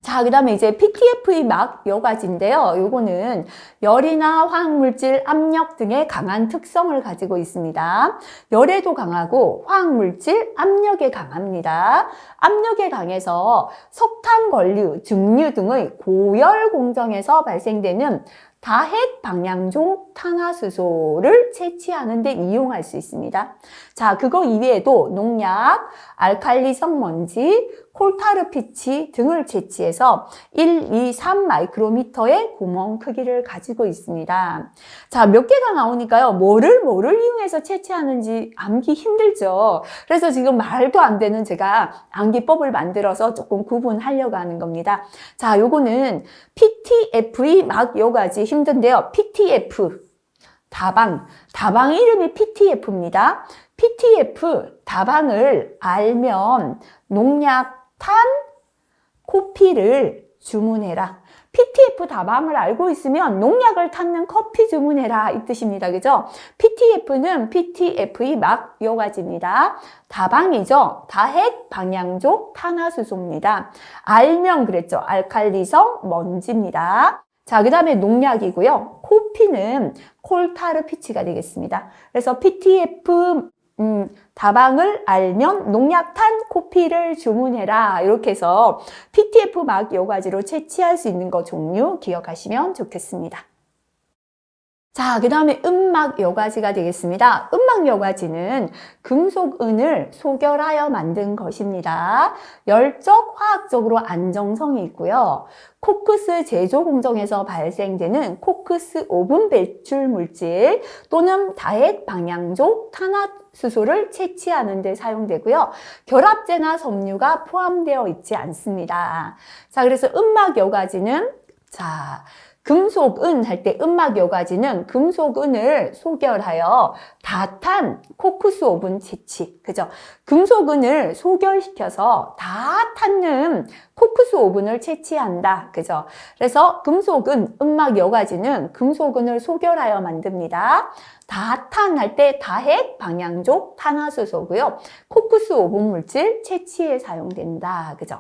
자, 그 다음에 이제 PTFE 막 여과지인데요. 요거는 열이나 화학물질, 압력 등의 강한 특성을 가지고 있습니다. 열에도 강하고 화학물질, 압력에 강합니다. 압력에 강해서 석탄, 권류, 증류 등의 고열 공정에서 발생되는 다핵 방향종 탄화수소를 채취하는 데 이용할 수 있습니다. 자, 그거 이외에도 농약, 알칼리성 먼지, 콜타르피치 등을 채취해서 1, 2, 3 마이크로미터의 구멍 크기를 가지고 있습니다. 자, 몇 개가 나오니까요. 뭐를 이용해서 채취하는지 암기 힘들죠. 그래서 지금 말도 안 되는 제가 암기법을 만들어서 조금 구분하려고 하는 겁니다. 자, 요거는 PTFE 막 여가지 힘든데요. PTF, 다방 이름이 PTF입니다. PTF, 다방을 알면 농약, 탄, 코피를 주문해라. PTF 다방을 알고 있으면 농약을 탔는 커피 주문해라 이 뜻입니다. 그죠? PTF는 PTFE 막 여가지입니다. 다방이죠. 다핵 방향족 탄화수소입니다. 알면 그랬죠. 알칼리성 먼지입니다. 자, 그 다음에 농약이고요. 코피는 콜타르피치가 되겠습니다. 그래서 PTF 다방을 알면 농약탄 코피를 주문해라. 이렇게 해서 PTF 막 여과지로 채취할 수 있는 거 종류 기억하시면 좋겠습니다. 자, 그 다음에 은막 여과지가 되겠습니다. 은막 여과지는 금속 은을 소결하여 만든 것입니다. 열적, 화학적으로 안정성이 있고요. 코크스 제조 공정에서 발생되는 코크스 오븐 배출 물질 또는 다핵 방향족 탄화수소를 채취하는 데 사용되고요. 결합제나 섬유가 포함되어 있지 않습니다. 자, 그래서 은막 여과지는 금속은 할 때 은막 여과지는 금속은을 소결하여 다탄 코크스 오븐 채취. 그죠? 금속은을 소결시켜서 다 탔는 코크스 오븐을 채취한다. 그죠? 그래서 금속은, 은막 여과지는 금속은을 소결하여 만듭니다. 다탄 할 때 다핵 방향족 탄화수소고요. 코크스 오븐 물질 채취에 사용된다. 그죠?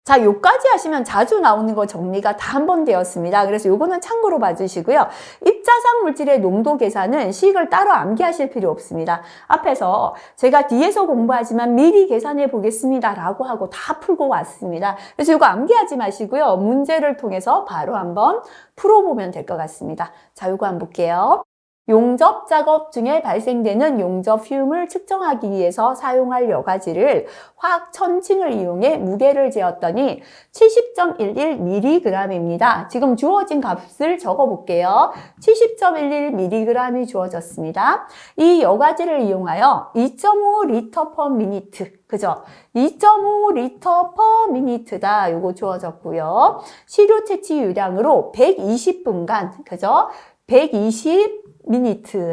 자, 요까지 하시면 자주 나오는 거 정리가 다 한 번 되었습니다. 그래서 요거는 참고로 봐주시고요. 입자상 물질의 농도 계산은 식을 따로 암기하실 필요 없습니다. 앞에서 제가 뒤에서 공부하지만 미리 계산해 보겠습니다 라고 하고 다 풀고 왔습니다. 그래서 요거 암기하지 마시고요. 문제를 통해서 바로 한번 풀어보면 될 것 같습니다. 자, 요거 한번 볼게요. 용접 작업 중에 발생되는 용접 휴임을 측정하기 위해서 사용할 여과지를 화학 천칭을 이용해 무게를 재었더니 70.11mg입니다. 지금 주어진 값을 적어볼게요. 70.11mg이 주어졌습니다. 이 여과지를 이용하여 2.5L per minute, 그죠? 2.5L per minute다. 요거 주어졌고요. 시료 채취 유량으로 120분간, 그죠? 120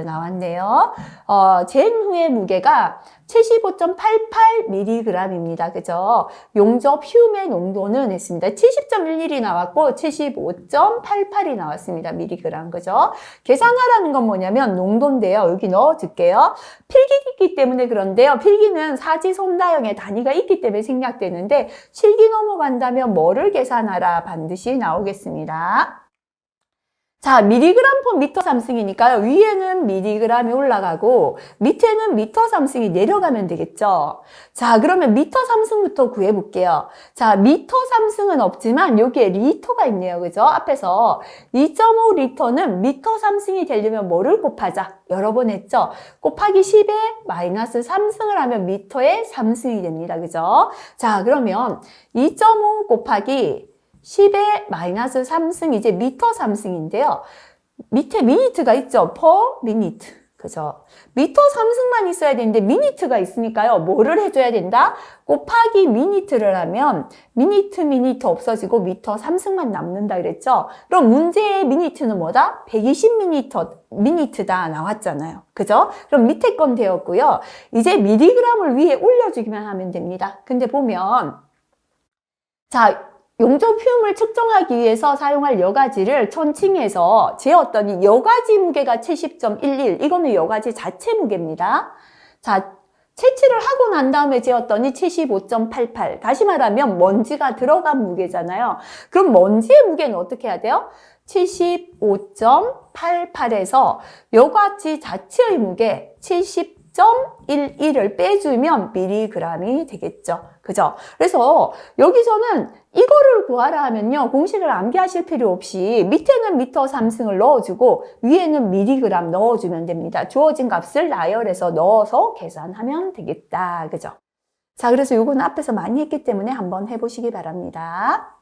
나왔네요. 잰 후의 무게가 75.88mg입니다. 그죠? 용접 휴임의 농도는 했습니다. 70.11이 나왔고 75.88이 나왔습니다. 미리그램. 그죠? 계산하라는 건 뭐냐면 농도인데요. 여기 넣어줄게요. 필기이기 때문에 그런데요. 필기는 사지손다형의 단위가 있기 때문에 생략되는데 실기 넘어간다면 뭐를 계산하라 반드시 나오겠습니다. 자, 미리그램 퍼 미터 삼승이니까요. 위에는 미리그램이 올라가고 밑에는 미터 삼승이 내려가면 되겠죠. 자, 그러면 미터 삼승부터 구해볼게요. 자, 미터 삼승은 없지만 여기에 리터가 있네요. 그죠? 앞에서 2.5리터는 미터 삼승이 되려면 뭐를 곱하자? 여러 번 했죠? 곱하기 10에 마이너스 3승을 하면 미터의 3승이 됩니다. 그죠? 자, 그러면 2.5 곱하기 10의 마이너스 3승, 이제 미터 3승인데요. 밑에 미니트가 있죠? per minute. 그죠? 미터 3승만 있어야 되는데 미니트가 있으니까요. 뭐를 해줘야 된다? 곱하기 미니트를 하면 미니트 없어지고 미터 3승만 남는다 그랬죠? 그럼 문제의 미니트는 뭐다? 120미니트다 나왔잖아요. 그죠? 그럼 밑에 건 되었고요. 이제 미리그램을 위에 올려주기만 하면 됩니다. 근데 보면 자, 용접 휴임을 측정하기 위해서 사용할 여과지를 천칭해서 재었더니 여과지 무게가 70.11. 이거는 여과지 자체 무게입니다. 자, 채취를 하고 난 다음에 재었더니 75.88. 다시 말하면 먼지가 들어간 무게잖아요. 그럼 먼지의 무게는 어떻게 해야 돼요? 75.88에서 여과지 자체의 무게 70.11을 빼주면 미리그램이 되겠죠. 그죠? 그래서 여기서는 이거를 구하라 하면요. 공식을 암기하실 필요 없이 밑에는 미터 3승을 넣어주고 위에는 미리그램 넣어주면 됩니다. 주어진 값을 나열해서 넣어서 계산하면 되겠다. 그죠? 자, 그래서 요거는 앞에서 많이 했기 때문에 한번 해보시기 바랍니다.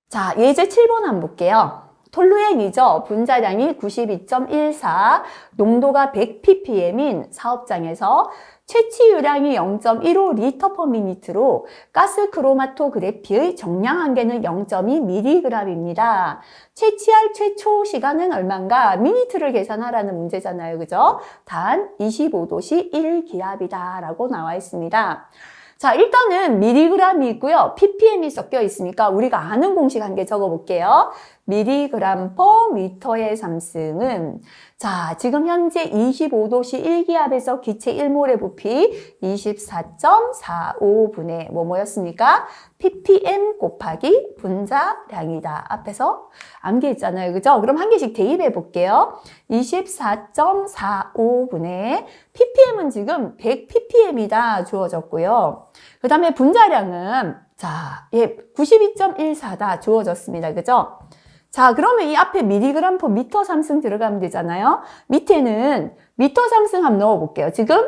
자, 예제 7번 한번 볼게요. 톨루엔이죠. 분자량이 92.14, 농도가 100ppm인 사업장에서 채취유량이 0.15L per minute로 가스 크로마토그래피의 정량 한계는 0.2mg입니다. 채취할 최초 시간은 얼마인가? 미니트를 계산하라는 문제잖아요. 그죠? 단 25도씨 1기압이다 라고 나와 있습니다. 자, 일단은 미리그램이 있고요. ppm이 섞여 있으니까 우리가 아는 공식 한 개 적어볼게요. 미리그램 퍼 미터의 3승은 자, 지금 현재 25도씨 1기압에서 기체 1몰의 부피 24.45분의 뭐였습니까? ppm 곱하기 분자량이다. 앞에서 암기했잖아요. 그죠? 그럼 한 개씩 대입해 볼게요. 24.45분의 ppm은 지금 100ppm이다 주어졌고요. 그 다음에 분자량은 자, 92.14다 주어졌습니다. 그죠? 자, 그러면 이 앞에 미리그램 퍼 미터 3승 들어가면 되잖아요. 밑에는 미터 3승 한번 넣어볼게요. 지금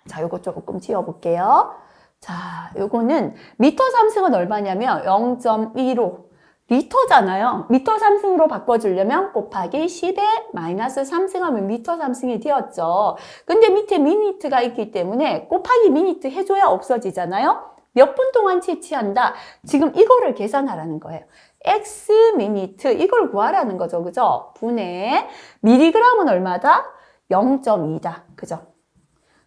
자, 요거 조금 지워볼게요. 자, 요거는 미터 3승은 얼마냐면 0.15 리터잖아요. 미터 3승으로 바꿔주려면 곱하기 10에 마이너스 3승 하면 미터 3승이 되었죠. 근데 밑에 미니트가 있기 때문에 곱하기 미니트 해줘야 없어지잖아요. 몇 분 동안 채취한다. 지금 이거를 계산하라는 거예요. X 미니트 이걸 구하라는 거죠. 그죠? 분의 미리그램은 얼마다? 0.2다. 그죠?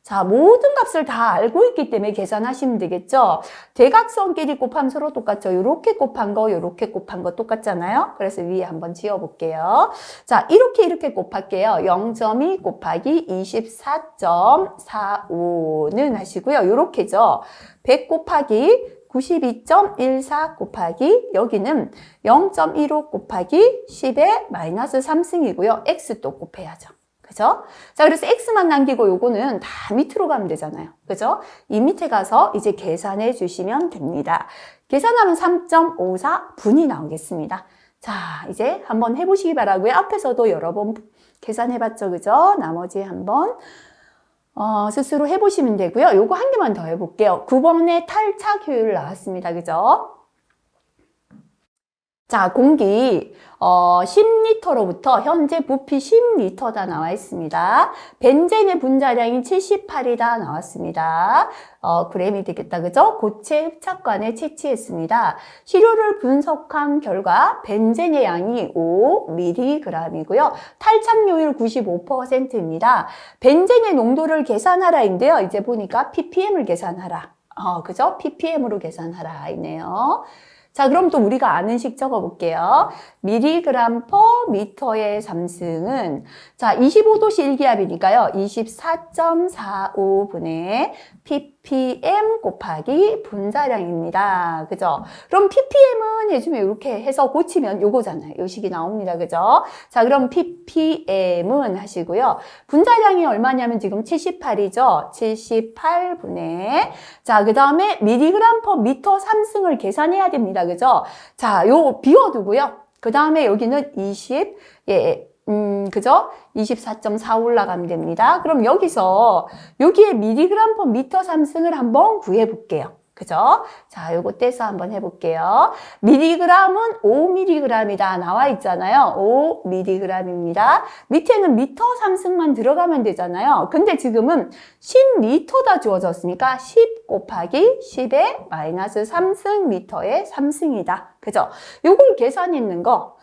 자, 모든 값을 다 알고 있기 때문에 계산하시면 되겠죠? 대각선끼리 곱하면 서로 똑같죠? 요렇게 곱한 거, 요렇게 곱한 거 똑같잖아요? 그래서 위에 한번 지워볼게요. 자, 이렇게 곱할게요. 0.2 곱하기 24.45는 하시고요. 요렇게죠? 100 곱하기 92.14 곱하기 여기는 0.15 곱하기 10의 마이너스 3승이고요. x 또 곱해야죠. 그죠? 자, 그래서 x만 남기고 요거는 다 밑으로 가면 되잖아요. 그죠? 이 밑에 가서 이제 계산해 주시면 됩니다. 계산하면 3.54분이 나오겠습니다. 자, 이제 한번 해보시기 바라고요. 앞에서도 여러 번 계산해봤죠, 그죠? 나머지 한번 스스로 해보시면 되고요. 요거 한 개만 더 해볼게요. 9번에 탈착 효율 나왔습니다, 그죠? 자, 공기 10리터로부터 현재 부피 10리터다 나와 있습니다. 벤젠의 분자량이 78이다 나왔습니다. g이 되겠다, 그죠? 고체 흡착관에 채취했습니다. 시료를 분석한 결과 벤젠의 양이 5mg이고요. 탈착률 95%입니다. 벤젠의 농도를 계산하라인데요. 이제 보니까 ppm을 계산하라. 그죠? ppm으로 계산하라 이네요. 자, 그럼 또 우리가 아는 식 적어볼게요. 미리그램 퍼 미터의 삼승은, 자, 25도씨 일기압이니까요. 24.45분의 ppm 곱하기 분자량입니다. 그죠? 그럼 ppm은 해주면 이렇게 해서 고치면 요거잖아요. 요 식이 나옵니다. 그죠? 자, 그럼 ppm은 하시고요. 분자량이 얼마냐면 지금 78이죠? 78분의, 자, 그 다음에 미리그램 퍼 미터 삼승을 계산해야 됩니다. 그죠? 자, 요 비워두고요. 그 다음에 여기는 20, 그죠? 24.4 올라가면 됩니다. 그럼 여기에 미리그램 퍼 미터 삼승을 한번 구해 볼게요. 그죠? 자, 요거 떼서 한번 해볼게요. 미리그램은 5mg이다 나와 있잖아요. 5mg입니다. 밑에는 미터 삼승만 들어가면 되잖아요. 근데 지금은 10리터다 주어졌으니까 10 곱하기 10의 마이너스 3승 미터의 3승이다. 그죠? 요걸 계산했는 거,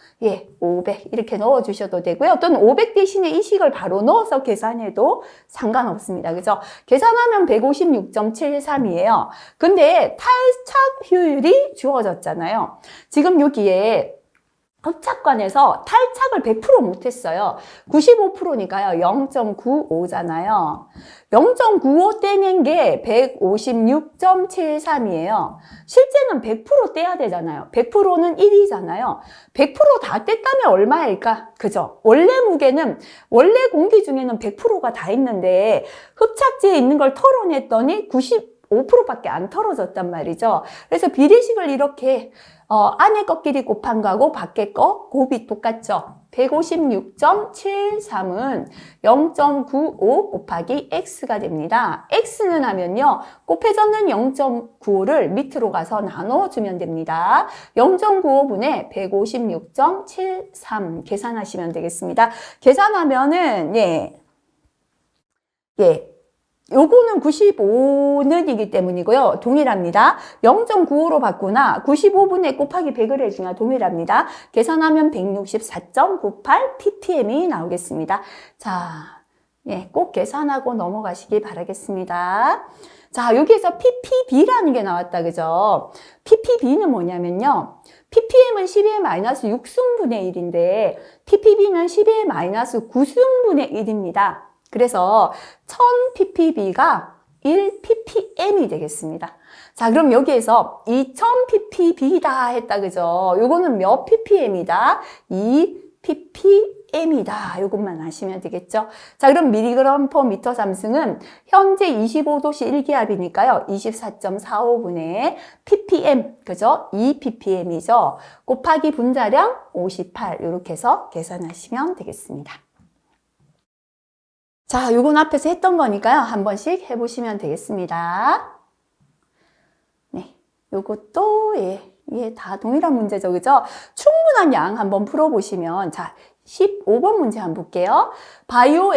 500 이렇게 넣어주셔도 되고요. 또는 500 대신에 이 식을 바로 넣어서 계산해도 상관없습니다. 그죠? 계산하면 156.73이에요. 근데 탈착 효율이 주어졌잖아요. 지금 여기에 흡착관에서 탈착을 100% 못했어요. 95%니까요. 0.95잖아요. 0.95 떼낸 게 156.73이에요. 실제는 100% 떼야 되잖아요. 100%는 1이잖아요. 100% 다 뗐다면 얼마일까? 그죠? 원래 무게는, 원래 공기 중에는 100%가 다 있는데 흡착지에 있는 걸 털어냈더니 95%밖에 안 털어졌단 말이죠. 그래서 비례식을 이렇게 안에 거끼리 곱한 거하고 밖에 거 곱이 똑같죠. 156.73은 0.95 곱하기 x가 됩니다. x는 하면요. 곱해졌는 0.95를 밑으로 가서 나눠주면 됩니다. 0.95분의 156.73 계산하시면 되겠습니다. 계산하면은 요거는 95는이기 때문이고요. 동일합니다. 0.95로 바꾸나 95분의 곱하기 100을 해주나 동일합니다. 계산하면 164.98 ppm이 나오겠습니다. 자, 꼭 계산하고 넘어가시기 바라겠습니다. 자, 여기에서 ppb라는 게 나왔다, 그죠? ppb는 뭐냐면요. ppm은 10의 마이너스 6승분의 1인데 ppb는 10의 마이너스 9승분의 1입니다. 그래서 1000ppb가 1ppm이 되겠습니다. 자, 그럼 여기에서 2000ppb다 했다, 그죠? 요거는 몇 ppm이다? 2ppm이다. 요것만 아시면 되겠죠? 자, 그럼 미리그램 퍼 미터 삼승은 현재 25도씨 일기압이니까요. 24.45분의 ppm, 그죠? 2ppm이죠? 곱하기 분자량 58, 요렇게 해서 계산하시면 되겠습니다. 자, 요건 앞에서 했던 거니까요. 한 번씩 해보시면 되겠습니다. 네, 요것도 다 동일한 문제죠, 그죠? 충분한 양 한번 풀어보시면, 자, 15번 문제 한번 볼게요. 바이오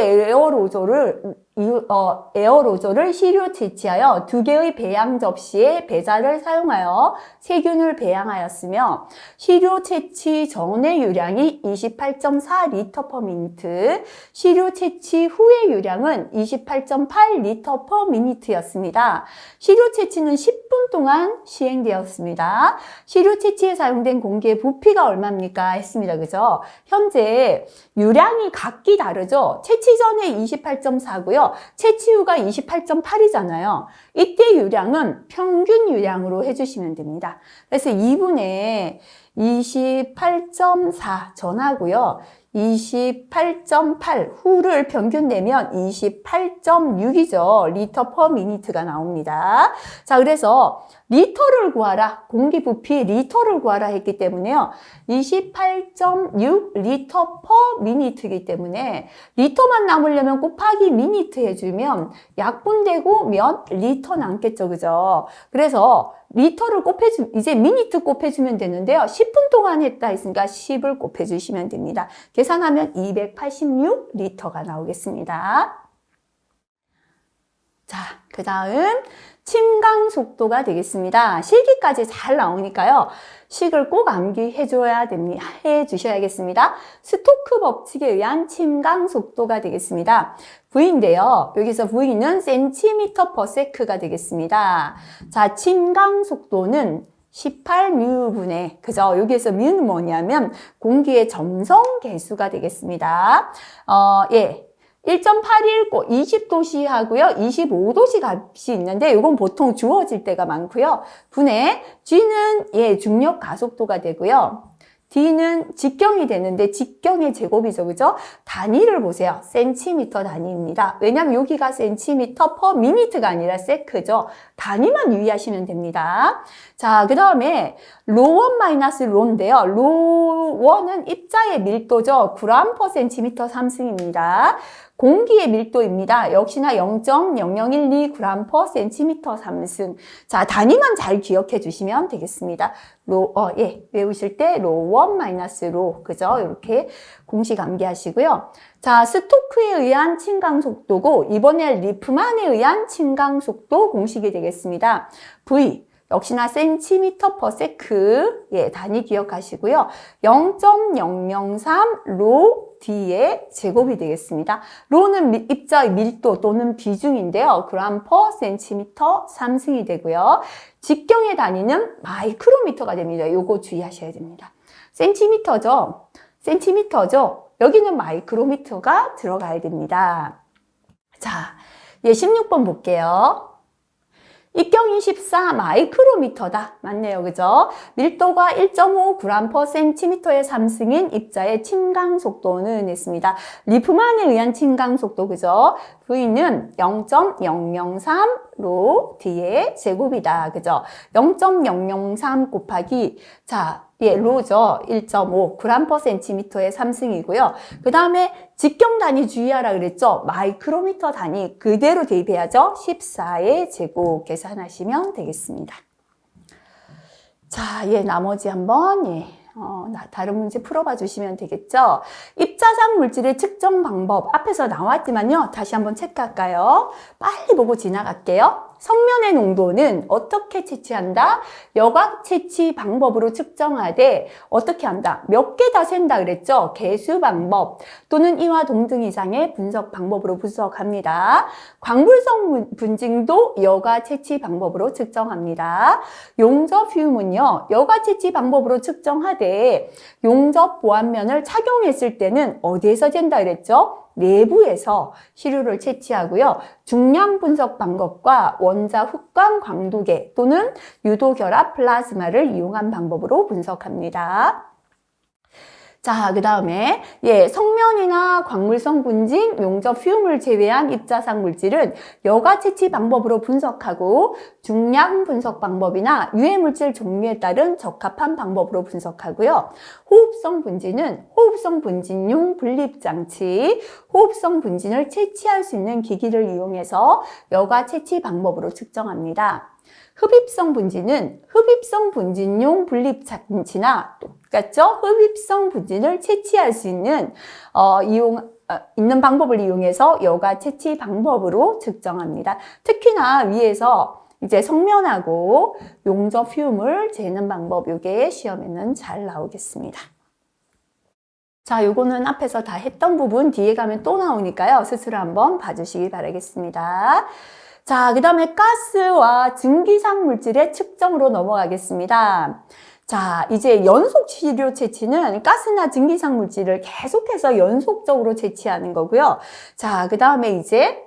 에어로졸을 시료 채취하여 2개의 배양 접시에 배자를 사용하여 세균을 배양하였으며 시료 채취 전의 유량이 28.4L/min, 시료 채취 후의 유량은 28.8L/min였습니다. 시료 채취는 10분 동안 시행되었습니다. 시료 채취에 사용된 공기의 부피가 얼마입니까? 했습니다. 그죠? 현재 유량이 각기 다르죠? 채취 전에 28.4고요. 채취 후가 28.8이잖아요. 이때 유량은 평균 유량으로 해주시면 됩니다. 그래서 2분의 28.4 전하고요. 28.8, 후를 평균 내면 28.6이죠. 리터 퍼 미니트가 나옵니다. 자, 그래서 리터를 구하라, 공기 부피 리터를 구하라 했기 때문에요. 28.6 리터 퍼 미니트이기 때문에 리터만 남으려면 곱하기 미니트 해주면 약분되고 면 리터 남겠죠. 그죠? 그래서 리터를 이제 미니트 곱해주면 되는데요. 10분 동안 했다 했으니까 10을 곱해주시면 됩니다. 계산하면 286 리터가 나오겠습니다. 자, 그 다음 침강 속도가 되겠습니다. 실기까지 잘 나오니까요. 식을 꼭 해주셔야겠습니다. 스토크 법칙에 의한 침강 속도가 되겠습니다. V인데요. 여기서 V는 cm per sec가 되겠습니다. 자, 침강 속도는 18뮤분의, 그죠? 여기에서 뮤는 뭐냐면 공기의 점성 개수가 되겠습니다. 예. 1.819, 20도씨 하고요. 25도씨 값이 있는데 이건 보통 주어질 때가 많고요. 분의 G는 중력 가속도가 되고요. D는 직경이 되는데 직경의 제곱이죠. 그죠? 단위를 보세요. 센티미터 단위입니다. 왜냐면 여기가 센티미터 퍼 미니트가 아니라 세크죠. 단위만 유의하시면 됩니다. 자, 그 다음에 로1 마이너스 로인데요. 로1은 입자의 밀도죠. 그램 퍼 센티미터 삼승입니다. 공기의 밀도입니다. 역시나 0.0012 그램 퍼 센티미터 삼승. 자, 단위만 잘 기억해 주시면 되겠습니다. 외우실 때 로1 마이너스 로, 그죠? 이렇게 공식 암기하시고요. 자, 스토크에 의한 침강 속도고, 이번에 리프만에 의한 침강 속도 공식이 되겠습니다. V. 역시나 센티미터 퍼 세크, 단위 기억하시고요. 0.003 로 D의 제곱이 되겠습니다. 로는 입자의 밀도 또는 비중인데요. 그램 퍼 센티미터 삼승이 되고요. 직경의 단위는 마이크로미터가 됩니다. 요거 주의하셔야 됩니다. 센티미터죠. 여기는 마이크로미터가 들어가야 됩니다. 자, 16번 볼게요. 입경이 14 마이크로미터다. 맞네요. 그죠? 밀도가 1.5 그램 퍼 센티미터의 삼승인 입자의 침강 속도는 했습니다. 리프만에 의한 침강 속도, 그죠? V는 0.003 로 D의 제곱이다. 그죠? 0.003 곱하기, 로죠. 1.5 그램 퍼 센티미터의 삼승이고요. 그 다음에 직경 단위 주의하라 그랬죠? 마이크로미터 단위 그대로 대입해야죠. 14의 제곱 계산하시면 되겠습니다. 자, 나머지 한번, 다른 문제 풀어봐 주시면 되겠죠? 입자상 물질의 측정 방법 앞에서 나왔지만요. 다시 한번 체크할까요? 빨리 보고 지나갈게요. 성면의 농도는 어떻게 채취한다? 여각 채취 방법으로 측정하되 어떻게 한다? 몇 개 다 센다 그랬죠? 개수 방법 또는 이와 동등 이상의 분석 방법으로 분석합니다. 광물성 분징도 여가 채취 방법으로 측정합니다. 용접 휴문은요. 여가 채취 방법으로 측정하되 용접 보완면을 착용했을 때는 어디에서 잰다 그랬죠? 내부에서 시료를 채취하고요. 중량 분석 방법과 원자 훅광 광도계 또는 유도 결합 플라즈마를 이용한 방법으로 분석합니다. 자, 그 다음에 성면이나 광물성 분진, 용접 휴음을 제외한 입자상 물질은 여가 채취 방법으로 분석하고 중량 분석 방법이나 유해 물질 종류에 따른 적합한 방법으로 분석하고요. 호흡성 분진은 호흡성 분진용 분립장치, 호흡성 분진을 채취할 수 있는 기기를 이용해서 여가 채취 방법으로 측정합니다. 흡입성 분진은 흡입성 분진용 분립장치나 똑같죠? 흡입성 분진을 채취할 수 있는 있는 방법을 이용해서 여가 채취 방법으로 측정합니다. 특히나 위에서 이제 성면하고 용접 휴음을 재는 방법, 요게 시험에는 잘 나오겠습니다. 자, 요거는 앞에서 다 했던 부분 뒤에 가면 또 나오니까요. 스스로 한번 봐주시기 바라겠습니다. 자, 그 다음에 가스와 증기상 물질의 측정으로 넘어가겠습니다. 자, 이제 연속 시료 채취는 가스나 증기상 물질을 계속해서 연속적으로 채취하는 거고요. 자, 그 다음에 이제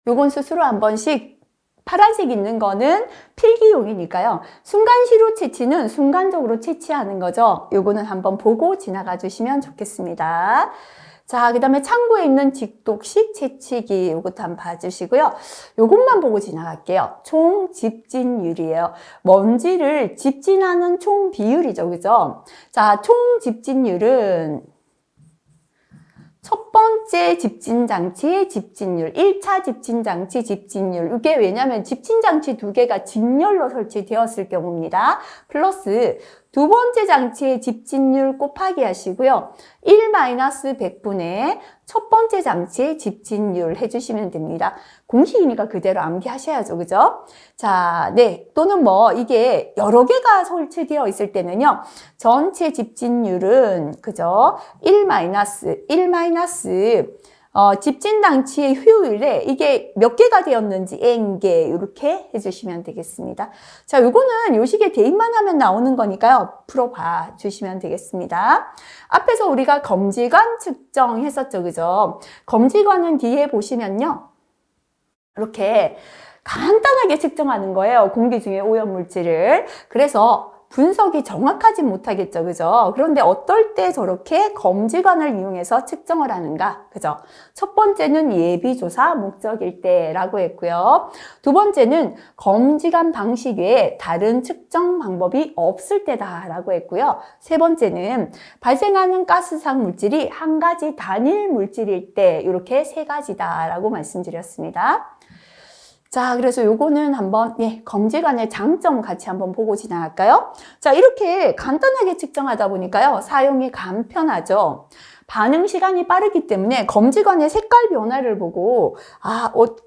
요건 스스로 한 번씩 파란색 있는 거는 필기용이니까요. 순간시로 채취는 순간적으로 채취하는 거죠. 요거는 한번 보고 지나가 주시면 좋겠습니다. 자, 그 다음에 창고에 있는 직독식 채취기 요것도 한번 봐주시고요. 요것만 보고 지나갈게요. 총 집진율이에요. 먼지를 집진하는 총 비율이죠. 그죠? 자, 총 집진율은 첫 번째 집진장치의 집진율, 1차 집진장치 집진율. 이게 왜냐하면 집진장치 두 개가 직렬로 설치되었을 경우입니다. 플러스 두 번째 장치의 집진율 곱하기 하시고요. 1-100분의 첫 번째 장치의 집진율 해주시면 됩니다. 공식이니까 그대로 암기하셔야죠. 그죠? 자, 네. 또는 뭐 이게 여러 개가 설치되어 있을 때는요. 전체 집진율은 그죠? 1 집진장치의 효율에 이게 몇 개가 되었는지 n개 이렇게 해주시면 되겠습니다. 자, 요거는 요식에 대입만 하면 나오는 거니까요. 풀어봐 주시면 되겠습니다. 앞에서 우리가 검지관 측정했었죠. 그죠? 검지관은 뒤에 보시면요. 이렇게 간단하게 측정하는 거예요. 공기 중에 오염물질을. 그래서 분석이 정확하지 못하겠죠. 그죠? 그런데 어떨 때 저렇게 검지관을 이용해서 측정을 하는가? 그죠? 첫 번째는 예비조사 목적일 때라고 했고요. 두 번째는 검지관 방식 외에 다른 측정 방법이 없을 때다라고 했고요. 세 번째는 발생하는 가스상 물질이 한 가지 단일 물질일 때 이렇게 세 가지다라고 말씀드렸습니다. 자, 그래서 요거는 한번, 검지관의 장점 같이 한번 보고 지나갈까요? 자, 이렇게 간단하게 측정하다 보니까요, 사용이 간편하죠. 반응 시간이 빠르기 때문에 검지관의 색깔 변화를 보고,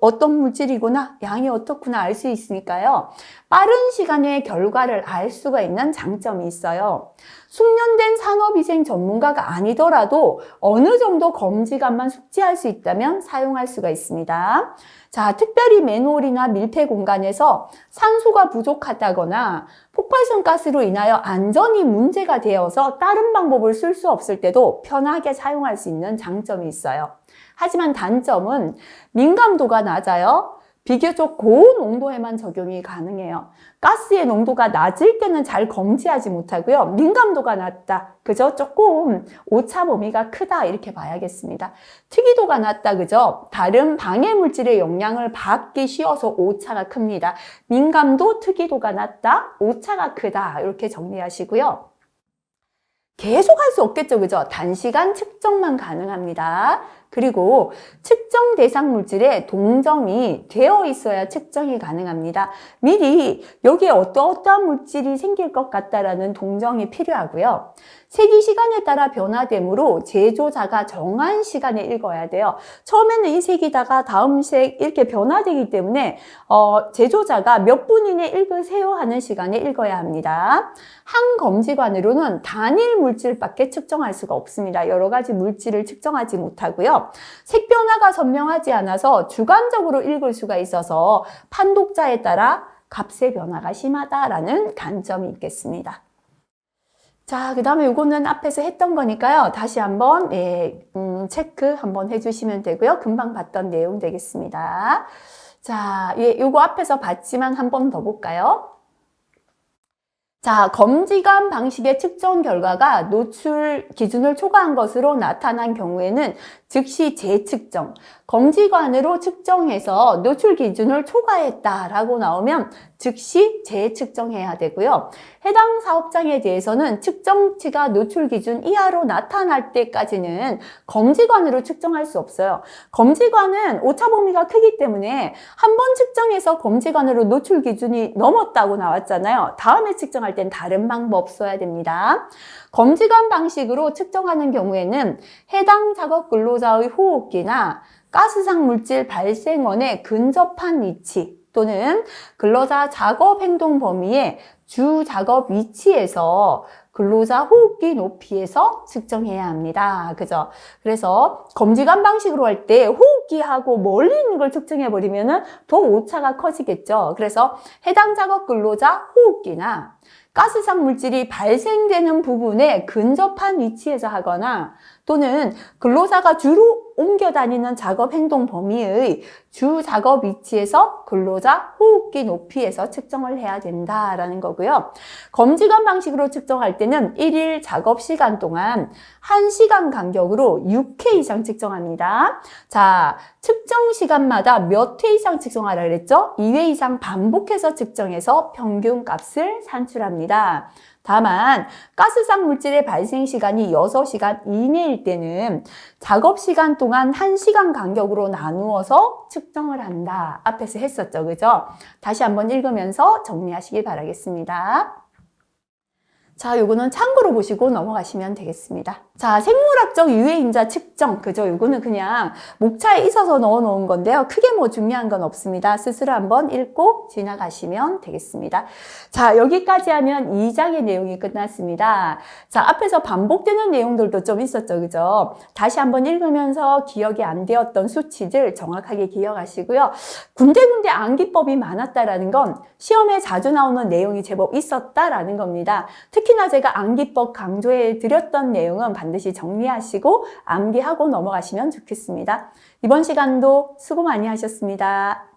어떤 물질이구나, 양이 어떻구나 알 수 있으니까요. 빠른 시간에 결과를 알 수가 있는 장점이 있어요. 숙련된 산업위생 전문가가 아니더라도 어느 정도 검지관만 숙지할 수 있다면 사용할 수가 있습니다. 자, 특별히 맨홀이나 밀폐 공간에서 산소가 부족하다거나 폭발성 가스로 인하여 안전이 문제가 되어서 다른 방법을 쓸 수 없을 때도 편하게 사용할 수 있는 장점이 있어요. 하지만 단점은 민감도가 낮아요. 비교적 고농도에만 적용이 가능해요. 가스의 농도가 낮을 때는 잘 검지하지 못하고요. 민감도가 낮다. 그죠? 조금 오차 범위가 크다. 이렇게 봐야겠습니다. 특이도가 낮다. 그죠? 다른 방해 물질의 영향을 받기 쉬워서 오차가 큽니다. 민감도, 특이도가 낮다. 오차가 크다. 이렇게 정리하시고요. 계속 할 수 없겠죠. 그죠? 단시간 측정만 가능합니다. 그리고 측정 대상 물질에 동정이 되어 있어야 측정이 가능합니다. 미리 여기에 어떠한 물질이 생길 것 같다라는 동정이 필요하고요. 세기 시간에 따라 변화되므로 제조자가 정한 시간에 읽어야 돼요. 처음에는 이 색이다가 다음 색 이렇게 변화되기 때문에 제조자가 몇 분 이내 읽으세요 하는 시간에 읽어야 합니다. 한 검지관으로는 단일 물질밖에 측정할 수가 없습니다. 여러 가지 물질을 측정하지 못하고요. 색 변화가 선명하지 않아서 주관적으로 읽을 수가 있어서 판독자에 따라 값의 변화가 심하다라는 단점이 있겠습니다. 자, 그 다음에 이거는 앞에서 했던 거니까요. 다시 한번 체크 한번 해주시면 되고요. 금방 봤던 내용 되겠습니다. 자, 요거 앞에서 봤지만 한 번 더 볼까요? 자, 검지관 방식의 측정 결과가 노출 기준을 초과한 것으로 나타난 경우에는 즉시 재측정, 검지관으로 측정해서 노출 기준을 초과했다라고 나오면 즉시 재측정해야 되고요. 해당 사업장에 대해서는 측정치가 노출 기준 이하로 나타날 때까지는 검지관으로 측정할 수 없어요. 검지관은 오차 범위가 크기 때문에 한 번 측정해서 검지관으로 노출 기준이 넘었다고 나왔잖아요. 다음에 측정할 땐 다른 방법 써야 됩니다. 검지관 방식으로 측정하는 경우에는 해당 작업 근로자의 호흡기나 가스상 물질 발생원에 근접한 위치 또는 근로자 작업 행동 범위의 주 작업 위치에서 근로자 호흡기 높이에서 측정해야 합니다. 그죠? 그래서 검지관 방식으로 할 때 호흡기하고 멀리 있는 걸 측정해 버리면은 더 오차가 커지겠죠. 그래서 해당 작업 근로자 호흡기나 가스상 물질이 발생되는 부분에 근접한 위치에서 하거나 또는 근로자가 주로 옮겨 다니는 작업 행동 범위의 주 작업 위치에서 근로자 호흡기 높이에서 측정을 해야 된다라는 거고요. 검지관 방식으로 측정할 때는 1일 작업 시간 동안 1시간 간격으로 6회 이상 측정합니다. 자, 측정 시간마다 몇 회 이상 측정하라 그랬죠? 2회 이상 반복해서 측정해서 평균 값을 산출합니다. 다만 가스상 물질의 발생 시간이 6시간 이내일 때는 작업 시간 동안 1시간 간격으로 나누어서 측정을 한다. 앞에서 했었죠. 그죠? 다시 한번 읽으면서 정리하시기 바라겠습니다. 자, 요거는 참고로 보시고 넘어가시면 되겠습니다. 자, 생물학적 유해인자 측정. 그죠? 요거는 그냥 목차에 있어서 넣어 놓은 건데요. 크게 뭐 중요한 건 없습니다. 스스로 한번 읽고 지나가시면 되겠습니다. 자, 여기까지 하면 2장의 내용이 끝났습니다. 자, 앞에서 반복되는 내용들도 좀 있었죠. 그죠? 다시 한번 읽으면서 기억이 안 되었던 수치들 정확하게 기억하시고요. 군데군데 암기법이 많았다라는 건 시험에 자주 나오는 내용이 제법 있었다라는 겁니다. 특히나 제가 암기법 강조해 드렸던 내용은 반드시 정리하시고 암기하고 넘어가시면 좋겠습니다. 이번 시간도 수고 많이 하셨습니다.